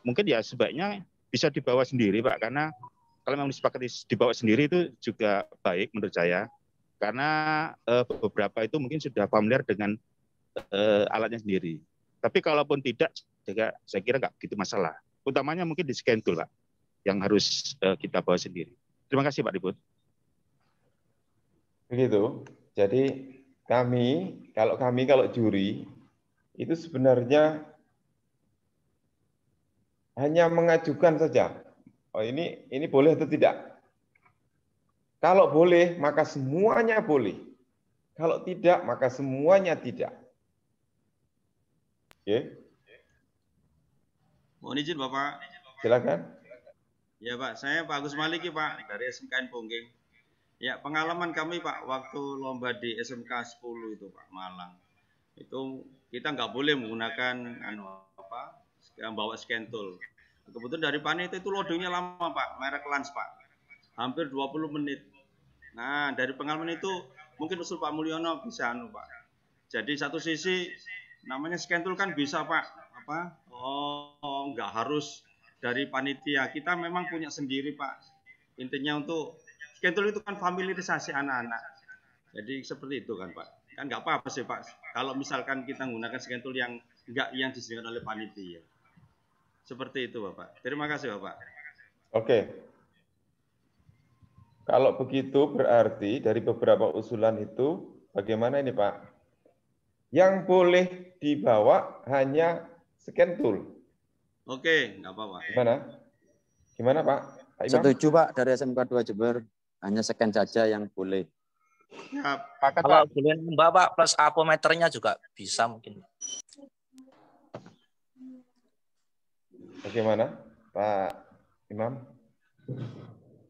mungkin ya sebaiknya bisa dibawa sendiri Pak karena kalau memang disepakati dibawa sendiri itu juga baik menurut saya karena beberapa itu mungkin sudah familiar dengan alatnya sendiri. Tapi kalaupun tidak juga saya kira nggak begitu masalah. Utamanya mungkin di scan tool Pak yang harus kita bawa sendiri. Terima kasih Pak Diput. Begitu. Jadi kalau juri itu sebenarnya hanya mengajukan saja. Oh ini boleh atau tidak? Kalau boleh maka semuanya boleh. Kalau tidak maka semuanya tidak. Oke. Mohon izin Bapak. Silakan. Ya Pak, saya Pak Agus Maliki Pak dari SMKN Pongging. Ya pengalaman kami Pak waktu lomba di SMK 10 itu Pak Malang. Itu kita nggak boleh menggunakan bawa scan tool. Kebetulan dari panitia itu loadingnya lama Pak, merek Lans Pak. Hampir 20 menit. Nah, dari pengalaman itu mungkin usul Pak Mulyono bisa Pak. Jadi satu sisi namanya scan tool kan bisa Pak, nggak harus dari panitia, kita memang punya sendiri Pak. Intinya untuk scan tool itu kan familiarisasi anak-anak. Jadi seperti itu kan Pak. Kan nggak apa-apa sih Pak. Kalau misalkan kita menggunakan scan tool yang disediakan oleh panitia. Seperti itu Bapak. Terima kasih Bapak. Oke. Kalau begitu berarti dari beberapa usulan itu bagaimana ini Pak? Yang boleh dibawa hanya scan tool. Oke, nggak apa-apa. Gimana Pak? Setuju Pak dari SMK 2 Jember, hanya scan saja yang boleh. Ya, kalau boleh Bapak plus apometernya juga bisa mungkin. Bagaimana Pak Imam?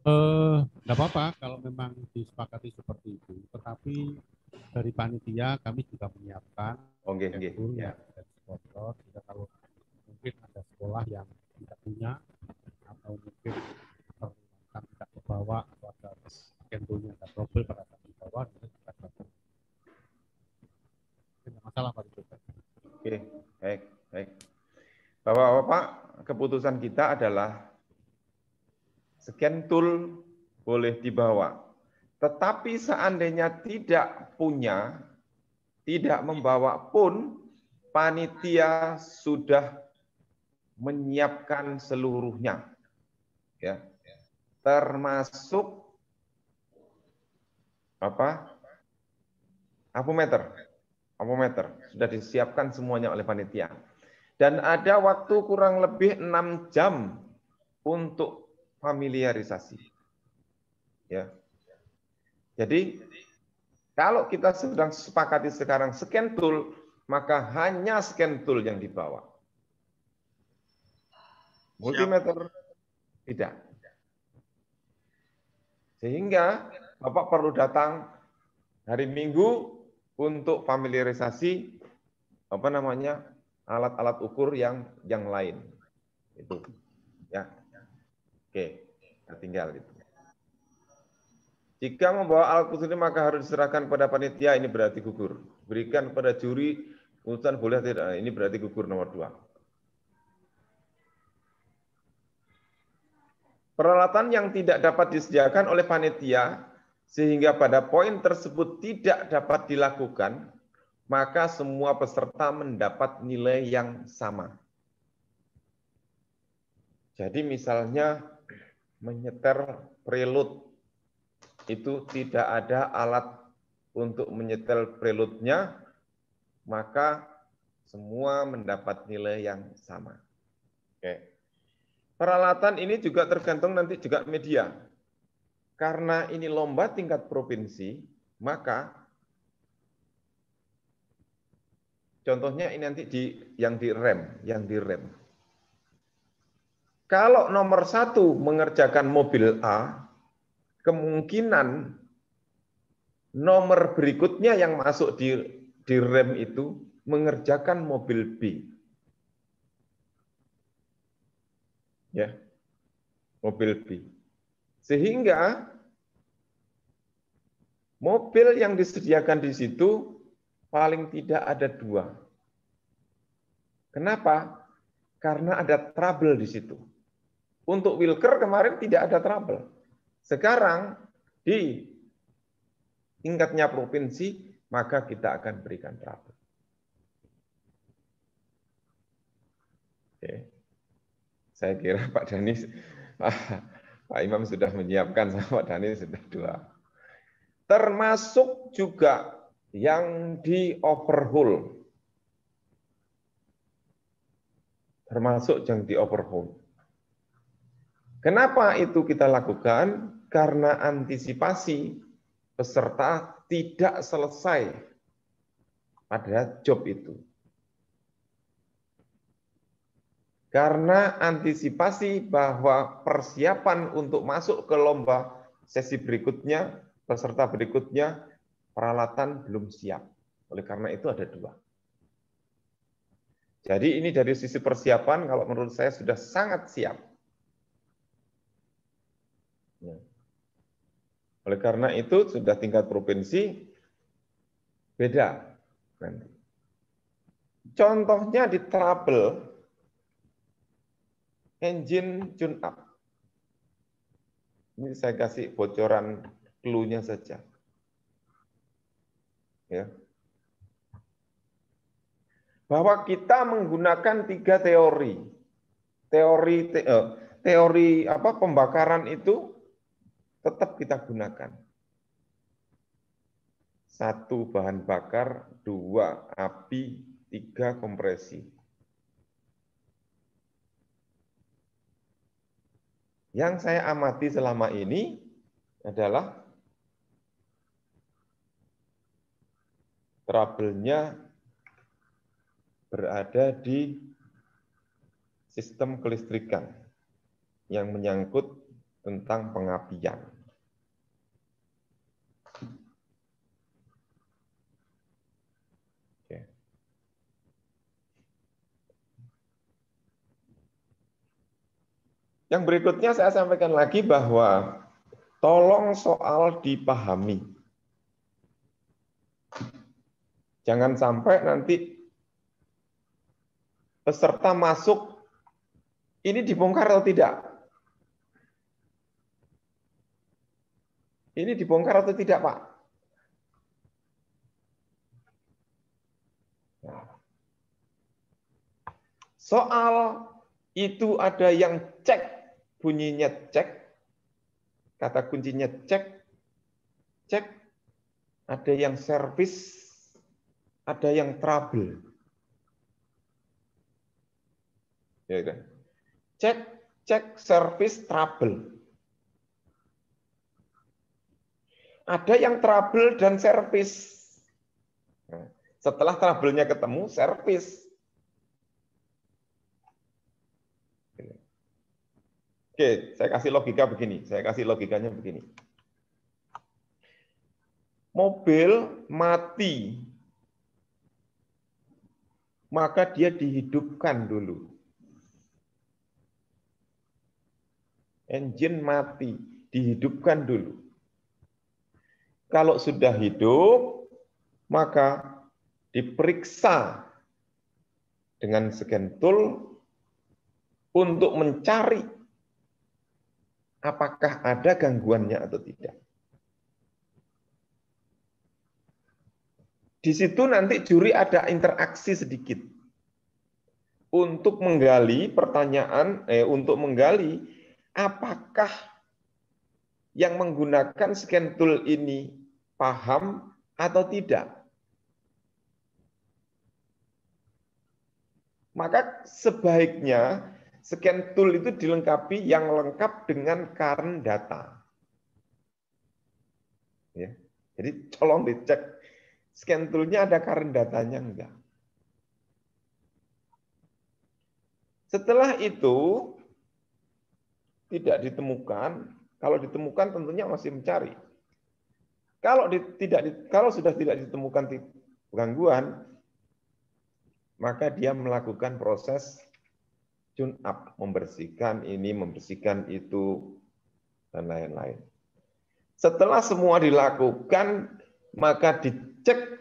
Nggak apa-apa kalau memang disepakati seperti itu. Tetapi dari panitia kami juga menyiapkan schedule ya. yang ada di sponsor. Jika kalau mungkin ada sekolah yang tidak punya atau mungkin perlukan tidak kebawa atau ada schedule-nya ada trouble pada saat dibawa, kita juga bantu. Tidak masalah Pak Ibu. Oke, baik. Bapak-bapak, keputusan kita adalah scan tool boleh dibawa. Tetapi seandainya tidak punya, tidak membawa pun, panitia sudah menyiapkan seluruhnya. Ya. Termasuk apometer sudah disiapkan semuanya oleh panitia. Dan ada waktu kurang lebih 6 jam untuk familiarisasi. Ya. Jadi kalau kita sedang sepakati sekarang scan tool, maka hanya scan tool yang dibawa. Multimeter tidak. Sehingga Bapak perlu datang hari Minggu untuk familiarisasi alat-alat ukur yang lain. Itu. Ya. Oke, kita tinggal itu. Jika membawa alat khusus ini maka harus diserahkan pada panitia, ini berarti gugur. Berikan pada juri, urusan boleh tidak, ini berarti gugur nomor 2. Peralatan yang tidak dapat disediakan oleh panitia, sehingga pada poin tersebut tidak dapat dilakukan, maka semua peserta mendapat nilai yang sama. Jadi misalnya menyetel prelude, itu tidak ada alat untuk menyetel prelude-nya, maka semua mendapat nilai yang sama. Oke. Peralatan ini juga tergantung nanti juga media. Karena ini lomba tingkat provinsi, maka contohnya ini nanti yang di rem. Kalau nomor 1 mengerjakan mobil A, kemungkinan nomor berikutnya yang masuk di rem itu mengerjakan mobil B. Ya. Mobil B. Sehingga mobil yang disediakan di situ paling tidak ada 2. Kenapa? Karena ada trouble di situ. Untuk Wilker kemarin tidak ada trouble. Sekarang di tingkatnya provinsi, maka kita akan berikan trouble. Oke. Saya kira Pak Dhani, Pak Imam sudah menyiapkan, sama Pak Dhani sudah 2. Termasuk juga yang di overhaul. Kenapa itu kita lakukan? Karena antisipasi peserta tidak selesai pada job itu. Karena antisipasi bahwa persiapan untuk masuk ke lomba sesi berikutnya, peserta berikutnya, peralatan belum siap. Oleh karena itu ada 2. Jadi ini dari sisi persiapan, kalau menurut saya sudah sangat siap. Oleh karena itu sudah tingkat provinsi beda. Contohnya di trouble engine tune up. Ini saya kasih bocoran clue-nya saja. Ya. Bahwa kita menggunakan 3 teori. Teori pembakaran itu tetap kita gunakan. 1 bahan bakar, 2 api, 3 kompresi. Yang saya amati selama ini adalah trouble-nya berada di sistem kelistrikan yang menyangkut tentang pengapian. Oke. Yang berikutnya saya sampaikan lagi bahwa tolong soal dipahami. Jangan sampai nanti peserta masuk, ini dibongkar atau tidak? Ini dibongkar atau tidak, Pak? Nah. Soal itu ada yang cek, bunyinya cek, kata kuncinya cek, cek, ada yang servis, ada yang trouble. Ya kan? Cek, cek, servis, trouble. Ada yang trouble dan servis. Nah, setelah trouble-nya ketemu, servis. Oke, saya kasih logika begini. Saya kasih logikanya begini. Mobil mati, maka dia dihidupkan dulu. Engine mati, dihidupkan dulu. Kalau sudah hidup, maka diperiksa dengan scan tool untuk mencari apakah ada gangguannya atau tidak. Di situ nanti juri ada interaksi sedikit untuk menggali pertanyaan, untuk menggali apakah yang menggunakan scan tool ini paham atau tidak. Maka sebaiknya scan tool itu dilengkapi yang lengkap dengan current data. Ya. Jadi tolong dicek scan tool-nya ada current datanya enggak. Setelah itu tidak ditemukan, kalau ditemukan tentunya masih mencari. Kalau sudah tidak ditemukan gangguan, maka dia melakukan proses tune up, membersihkan ini, membersihkan itu, dan lain-lain. Setelah semua dilakukan, maka dicek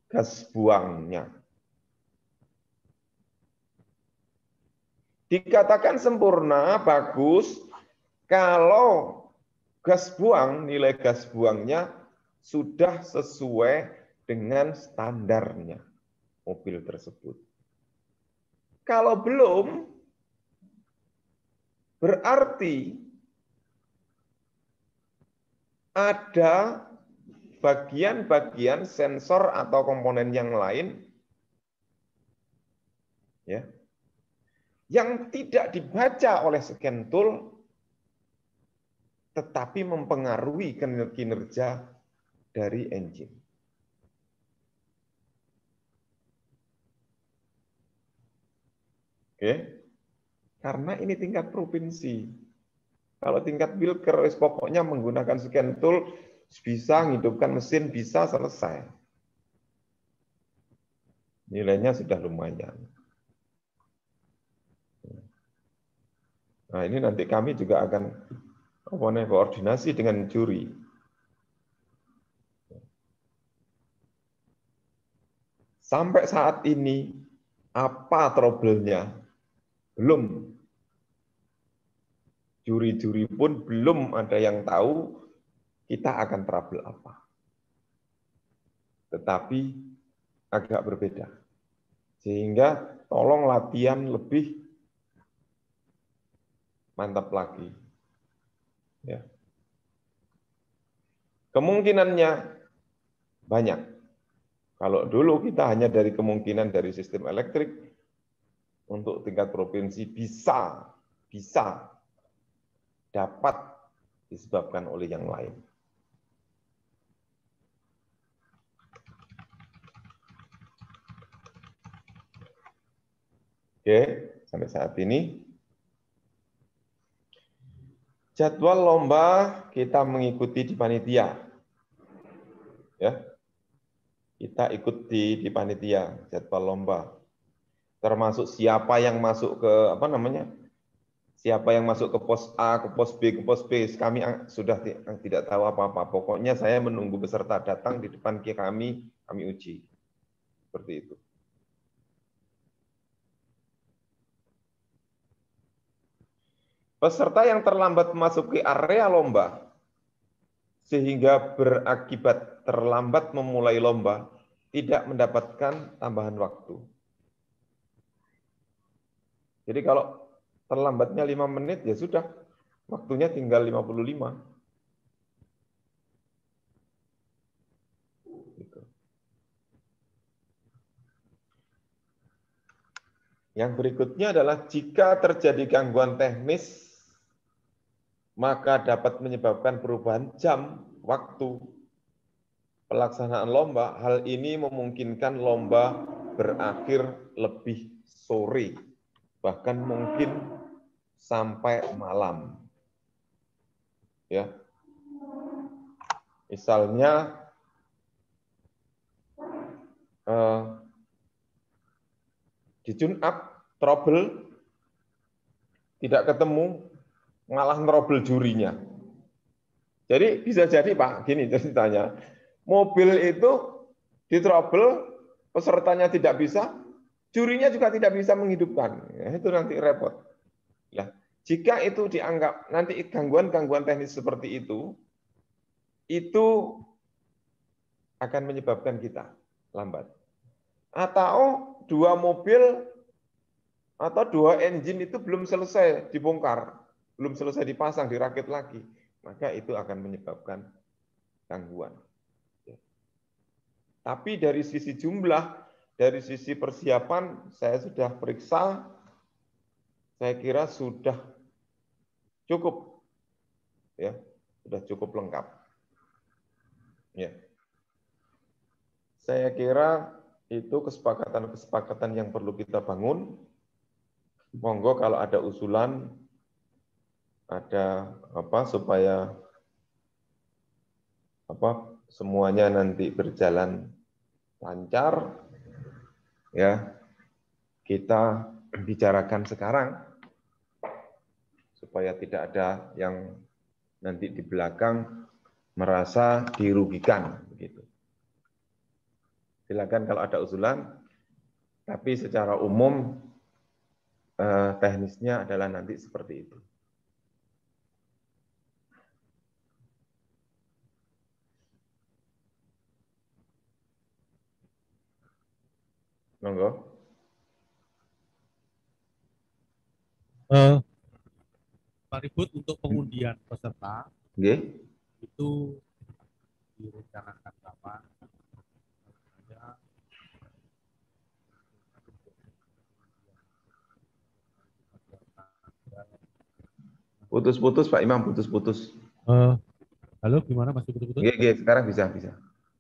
gas buangnya. Dikatakan sempurna, bagus, kalau nilai gas buangnya sudah sesuai dengan standarnya mobil tersebut. Kalau belum, berarti ada bagian-bagian sensor atau komponen yang lain ya, yang tidak dibaca oleh scan tool tetapi mempengaruhi kinerja dari engine. Oke. Karena ini tingkat provinsi. Kalau tingkat Wilker, pokoknya menggunakan scan tool bisa menghidupkan mesin, bisa selesai. Nilainya sudah lumayan. Nah, ini nanti kami juga akan koordinasi dengan juri. Sampai saat ini, apa trouble-nya? Belum. Juri-juri pun belum ada yang tahu kita akan trouble apa. Tetapi agak berbeda. Sehingga tolong latihan lebih mantap lagi. Ya. Kemungkinannya banyak. Kalau dulu kita hanya dari kemungkinan dari sistem elektrik, untuk tingkat provinsi bisa dapat disebabkan oleh yang lain. Oke, sampai saat ini Jadwal lomba kita mengikuti di panitia. Ya. Kita ikuti di panitia jadwal lomba. Termasuk siapa yang masuk ke siapa yang masuk ke pos A, ke pos B, ke pos B, kami sudah tidak tahu apa-apa. Pokoknya saya menunggu peserta datang di depan kami uji. Seperti itu. Peserta yang terlambat memasuki area lomba sehingga berakibat terlambat memulai lomba tidak mendapatkan tambahan waktu. Jadi kalau terlambatnya 5 menit, ya sudah, waktunya tinggal 55. Gitu. Yang berikutnya adalah jika terjadi gangguan teknis, maka dapat menyebabkan perubahan jam waktu pelaksanaan lomba. Hal ini memungkinkan lomba berakhir lebih sore, bahkan mungkin sampai malam. Ya. Misalnya di tune up trouble tidak ketemu, malah trouble jurinya. Jadi bisa jadi Pak, gini ceritanya, mobil itu di trouble, pesertanya tidak bisa, jurinya juga tidak bisa menghidupkan. Ya, itu nanti repot. Nah, jika itu dianggap nanti gangguan-gangguan teknis seperti itu akan menyebabkan kita lambat. Atau dua mobil atau dua engine itu belum selesai dibongkar, belum selesai dipasang, dirakit lagi, maka itu akan menyebabkan gangguan. Tapi dari sisi jumlah, dari sisi persiapan, saya sudah periksa, saya kira sudah cukup, ya, sudah cukup lengkap. Ya. Saya kira itu kesepakatan-kesepakatan yang perlu kita bangun. Monggo kalau ada usulan, ada apa supaya semuanya nanti berjalan lancar, ya kita bicarakan sekarang supaya tidak ada yang nanti di belakang merasa dirugikan begitu. Silakan kalau ada usulan, tapi secara umum teknisnya adalah nanti seperti itu. Monggo. Pak Ribut, untuk pengundian peserta itu direncanakan kapan? Putus-putus Pak Imam, putus-putus. Halo, gimana masih putus-putus? Sekarang bisa.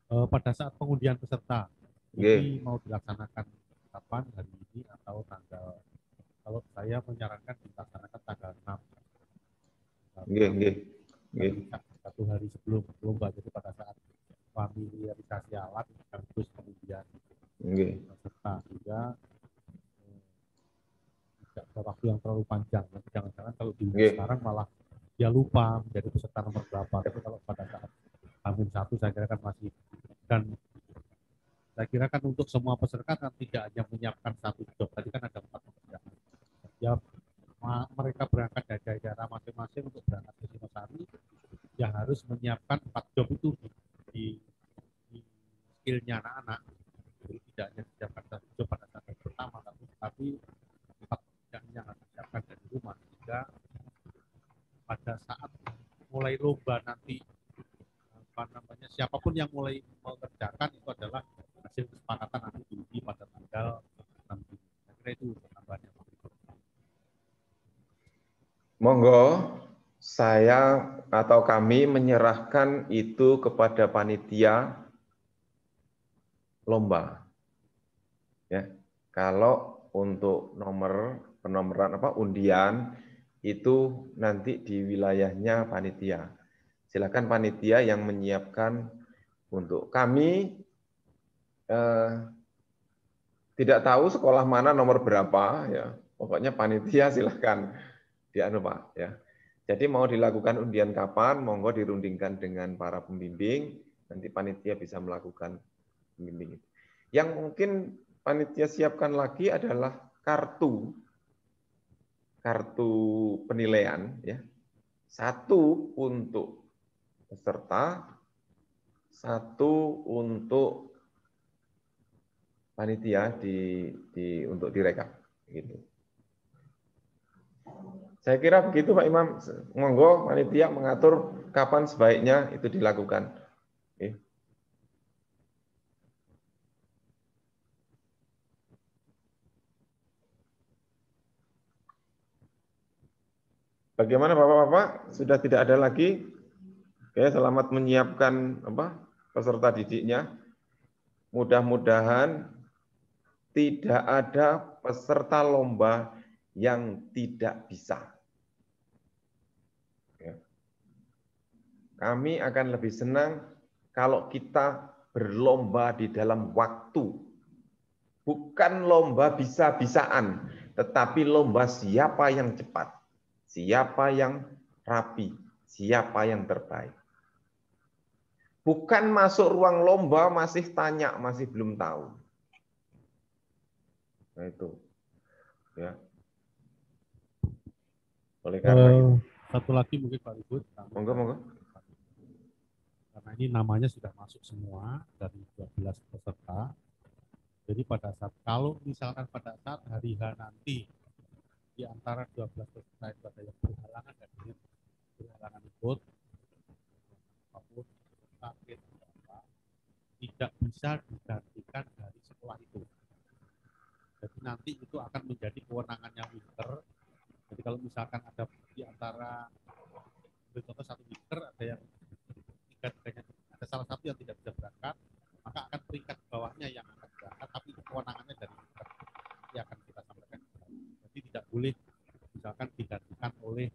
Pada saat pengundian peserta, ini mau dilaksanakan kapan, hari ini atau tanggal? Kalau saya menyarankan dilaksanakan tanggal 6. Satu hari sebelum lomba, jadi pada saat familiarisasi alat terus kemudian peserta juga tidak waktu yang terlalu panjang. Nanti jangan-jangan kalau di sekarang malah dia lupa menjadi peserta nomor berapa. Tapi kalau pada saat H-1 saya kira kan masih, dan saya kira kan untuk semua peserta kan tidak hanya menyiapkan satu job. Tadi kan ada 4 pekerjaan. Ya, mereka berangkat dari daerah masing-masing untuk berangkat ke Singosari, yang harus menyiapkan 4 job itu di skillnya anak-anak. Jadi tidak hanya disiapkan satu job pada saat yang pertama, tapi 4 pekerjaan yang harus disiapkan dari rumah. Sehingga pada saat mulai lomba nanti, siapapun yang mulai mengerjakan itu adalah hasil kesepakatan nanti diuji pada tanggal 6 Juni. Saya kira itu tambahannya. Monggo, saya atau kami menyerahkan itu kepada panitia lomba. Ya, kalau untuk penomoran undian itu nanti di wilayahnya panitia. Silakan panitia yang menyiapkan untuk kami. Tidak tahu sekolah mana nomor berapa, ya pokoknya panitia silakan dianu Pak, ya. Jadi mau dilakukan undian kapan, monggo dirundingkan dengan para pembimbing, nanti panitia bisa melakukan pembimbing. Yang mungkin panitia siapkan lagi adalah kartu penilaian, ya. Satu untuk peserta, satu untuk panitia untuk direkap, gitu. Saya kira begitu Pak Imam. Monggo panitia mengatur kapan sebaiknya itu dilakukan. Oke. Bagaimana Bapak-bapak? Sudah tidak ada lagi? Oke, selamat menyiapkan peserta didiknya. Mudah-mudahan tidak ada peserta lomba yang tidak bisa. Kami akan lebih senang kalau kita berlomba di dalam waktu. Bukan lomba bisa-bisaan, tetapi lomba siapa yang cepat, siapa yang rapi, siapa yang terbaik. Bukan masuk ruang lomba masih tanya, masih belum tahu. Nah itu. Ya. Oleh karena itu. Satu lagi mungkin Pak Ribut. Monggo. Karena ini namanya sudah masuk semua dari 12 peserta. Jadi pada saat, kalau misalkan pada saat hari H nanti di antara 12 peserta itu ada yang berhalangan dan berhalangan ikut, apapun sakit tidak bisa digantikan dari sekolah itu. Jadi nanti itu akan menjadi kewenangannya Winter. Jadi kalau misalkan ada di antara contoh satu Winter ada yang tiga-tiganya ada salah satu yang tidak bisa berangkat, maka akan peringkat bawahnya yang akan berangkat, tapi itu kewenangannya dari Winter yang akan kita sampaikan. Jadi tidak boleh misalkan digantikan oleh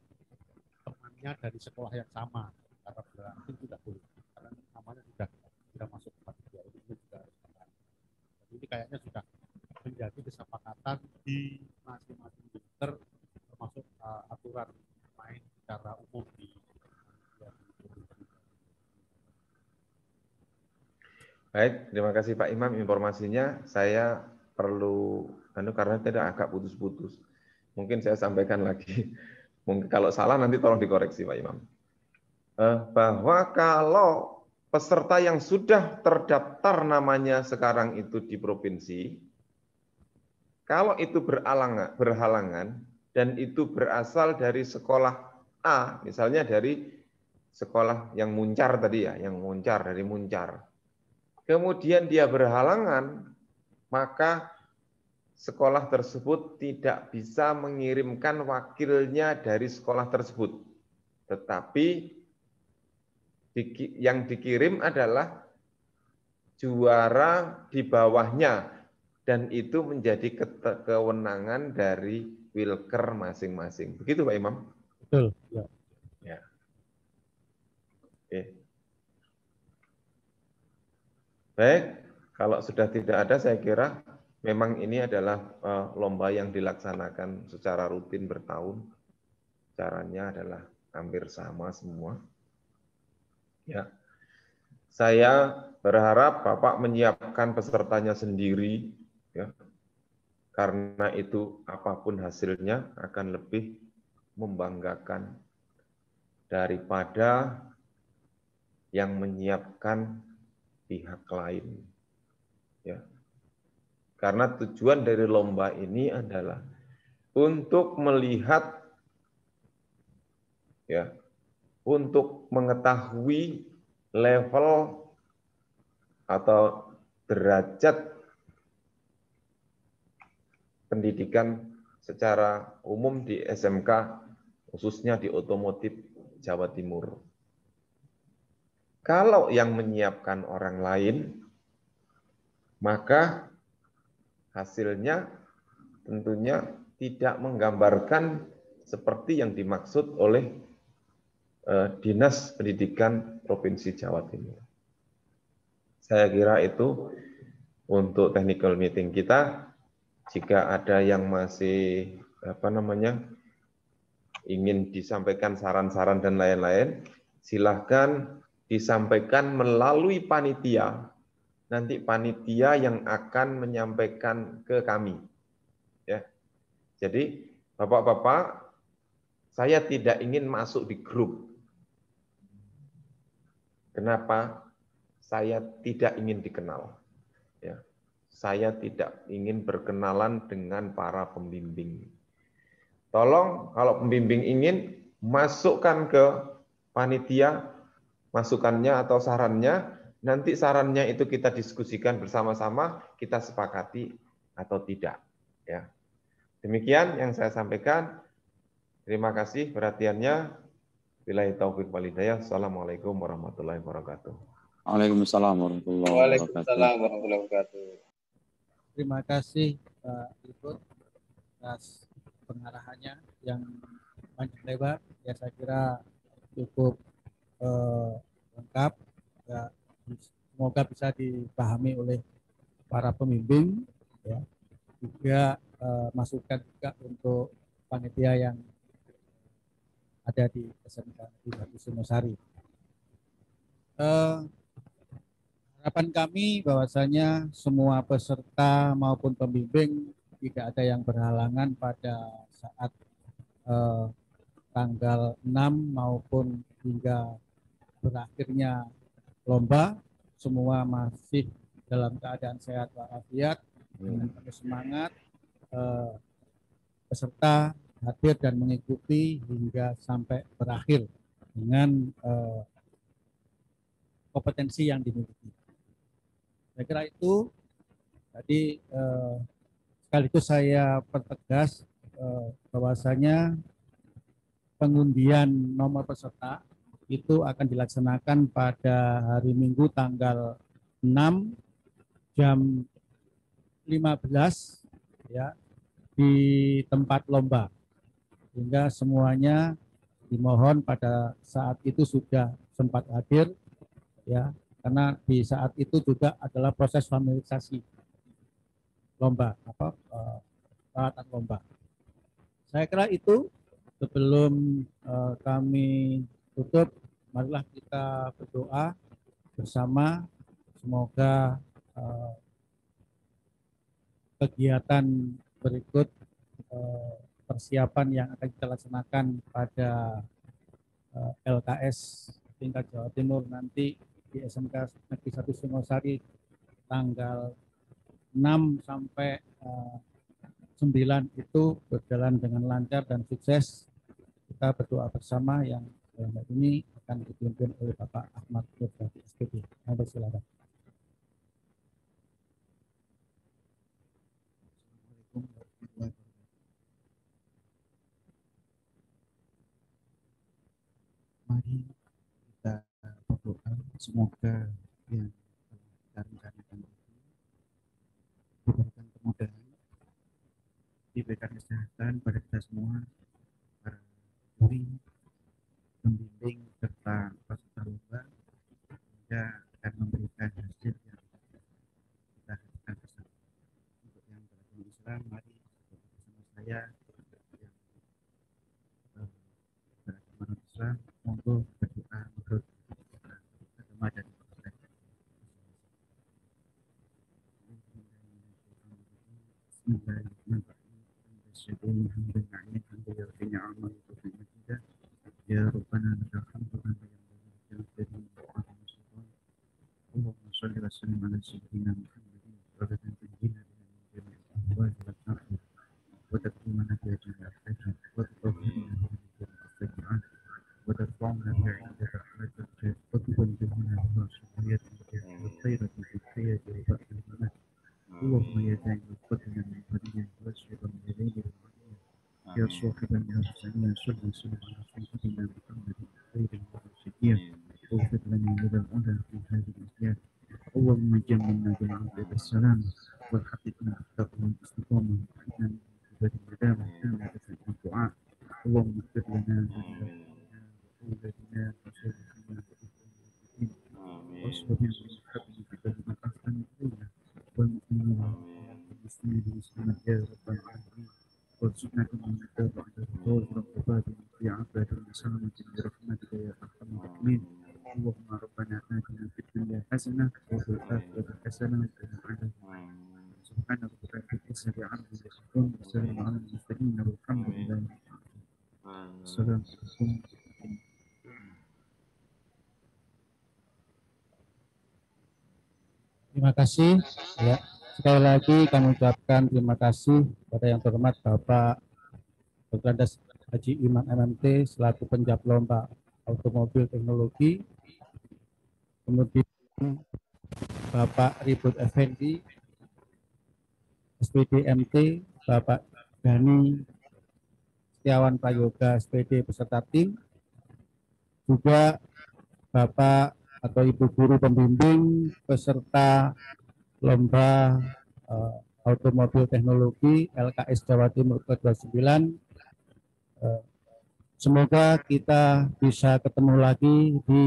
temannya dari sekolah yang sama, karena berarti tidak boleh, karena namanya sudah masuk tempat dia ini juga harus berangkat. Jadi ini kayaknya sudah menjadi kesepakatan di masing-masing Winter, termasuk aturan main secara umum di. Baik, terima kasih Pak Imam informasinya. Saya perlu karena tidak agak putus-putus. Mungkin saya sampaikan lagi. Mungkin kalau salah nanti tolong dikoreksi Pak Imam. Bahwa kalau peserta yang sudah terdaftar namanya sekarang itu di provinsi, kalau itu berhalangan dan itu berasal dari sekolah A, misalnya dari sekolah yang Muncar tadi ya, yang Muncar dari Muncar. Kemudian dia berhalangan, maka sekolah tersebut tidak bisa mengirimkan wakilnya dari sekolah tersebut. Tetapi yang dikirim adalah juara di bawahnya, dan itu menjadi kewenangan dari Wilker masing-masing. Begitu Pak Imam? Betul. Ya. Ya. Oke. Baik, kalau sudah tidak ada saya kira memang ini adalah lomba yang dilaksanakan secara rutin bertahun. Caranya adalah hampir sama semua. Ya. Saya berharap Bapak menyiapkan pesertanya sendiri, ya. Karena itu apapun hasilnya akan lebih membanggakan daripada yang menyiapkan pihak lain. Ya. Karena tujuan dari lomba ini adalah untuk melihat, ya, untuk mengetahui level atau derajat pendidikan secara umum di SMK, khususnya di otomotif Jawa Timur. Kalau yang menyiapkan orang lain, maka hasilnya tentunya tidak menggambarkan seperti yang dimaksud oleh Dinas Pendidikan Provinsi Jawa Timur. Saya kira itu untuk technical meeting kita. Jika ada yang masih ingin disampaikan saran-saran dan lain-lain, silahkan disampaikan melalui panitia. Nanti panitia yang akan menyampaikan ke kami. Ya. Jadi, Bapak-bapak, saya tidak ingin masuk di grup. Kenapa? Saya tidak ingin dikenal. Ya. Saya tidak ingin berkenalan dengan para pembimbing. Tolong kalau pembimbing ingin, masukkan ke panitia, masukannya atau sarannya, nanti sarannya itu kita diskusikan bersama-sama, kita sepakati atau tidak. Ya. Demikian yang saya sampaikan. Terima kasih perhatiannya. Billahi taufiq wal hidayah. Assalamualaikum warahmatullahi wabarakatuh. Waalaikumsalam warahmatullahi wabarakatuh. Terima kasih Pak Ikut atas pengarahannya yang panjang lebar. Ya, saya kira cukup lengkap. Ya, semoga bisa dipahami oleh para pembimbing. Ya, juga masukan juga untuk panitia yang ada di SMK Negeri Singosari. Harapan kami bahwasanya semua peserta maupun pembimbing tidak ada yang berhalangan pada saat tanggal 6 maupun hingga berakhirnya lomba, semua masih dalam keadaan sehat walafiat, dengan penuh semangat, peserta hadir dan mengikuti hingga sampai berakhir dengan kompetensi yang dimiliki. Saya kira itu. Jadi sekaligus saya pertegas bahwasanya pengundian nomor peserta itu akan dilaksanakan pada hari Minggu tanggal 6 jam 15 ya di tempat lomba. Sehingga semuanya dimohon pada saat itu sudah sempat hadir ya, karena di saat itu juga adalah proses familiarisasi lomba peralatan lomba. Saya kira itu. Sebelum kami tutup, marilah kita berdoa bersama, semoga kegiatan berikut persiapan yang akan kita laksanakan pada LKS tingkat Jawa Timur nanti di SMK Negeri 1 Singosari tanggal 6 sampai 9 itu berjalan dengan lancar dan sukses. Kita berdoa bersama yang dalam hal ini akan dipimpin oleh Bapak Ahmad Nurhadi SPD. Silakan. Mari kita berdoa semoga yang kita rencanakan diberikan kemudahan, diberikan kesehatan pada kita semua, para guru, pembimbing serta peserta lomba, sehingga akan memberikan hasil yang kita harapkan bersama. Untuk yang beragama Islam, mari bersama saya yang beragama Islam, monggo berdoa menurut agama dan ya Rabbana lakal hamdu kama yanbaghi li Allahumma shalli wa sallim ala sayyidina Muhammadin wa ala alihi wa sahbihi wa takrimana bi ajrihi wa tawfiqna bi istiqamah wa tarfa'na bi 'inda rahmatika wa tuballighuna bi shukriyatika wa khairati fi hayati wa ba'da al-mamat. Allahumma ya da'il qadna min fadlika wa shukran ilayhi يا صاحب الإحسان صل وسلم على سيدنا محمد خير الراشدين واغفر لنا من الأذى في هذه الأزياء اللهم جملنا بالعافية والسلام وحققنا التقوى والاستقامة وإنا من عباد الندامة إنك تسمع الدعاء اللهم Allahumma rabbana atina fid dunya hasanah wa fil akhirati hasanah wa qina adzabannar. Subhana rabbika rabbil izzati amma yasifun wa salamun alal mursalin walhamdulillahi rabbil alamin. Assalamualaikum. Terima kasih. Ya, sekali lagi kami ucapkan terima kasih kepada yang terhormat Bapak Dr. Andes Haji Iman MMT selaku penjab lomba automobil teknologi. Kemudian Bapak Ribut Effendi, SPD MT, Bapak Gani Setiawan Prayoga, SPD peserta tim, juga Bapak atau Ibu Guru Pembimbing peserta lomba automobil teknologi LKS Jawa Timur ke-29. Semoga kita bisa ketemu lagi di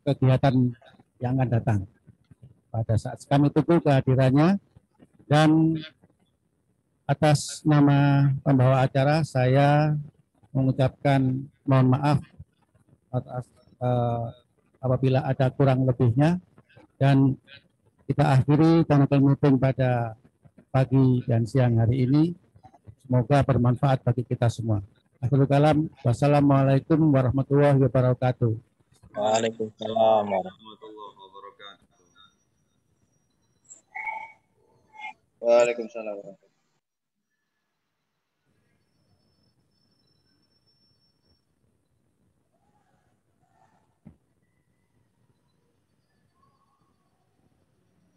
kegiatan yang akan datang. Pada saat kami tunggu kehadirannya, dan atas nama pembawa acara saya mengucapkan mohon maaf atas apabila ada kurang lebihnya, dan kita akhiri technical meeting pada pagi dan siang hari ini. Semoga bermanfaat bagi kita semua. Akhirul kalam, wassalamualaikum warahmatullahi wabarakatuh. Waalaikumsalam warahmatullahi wabarakatuh. Waalaikumsalam warahmatullahi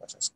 Proses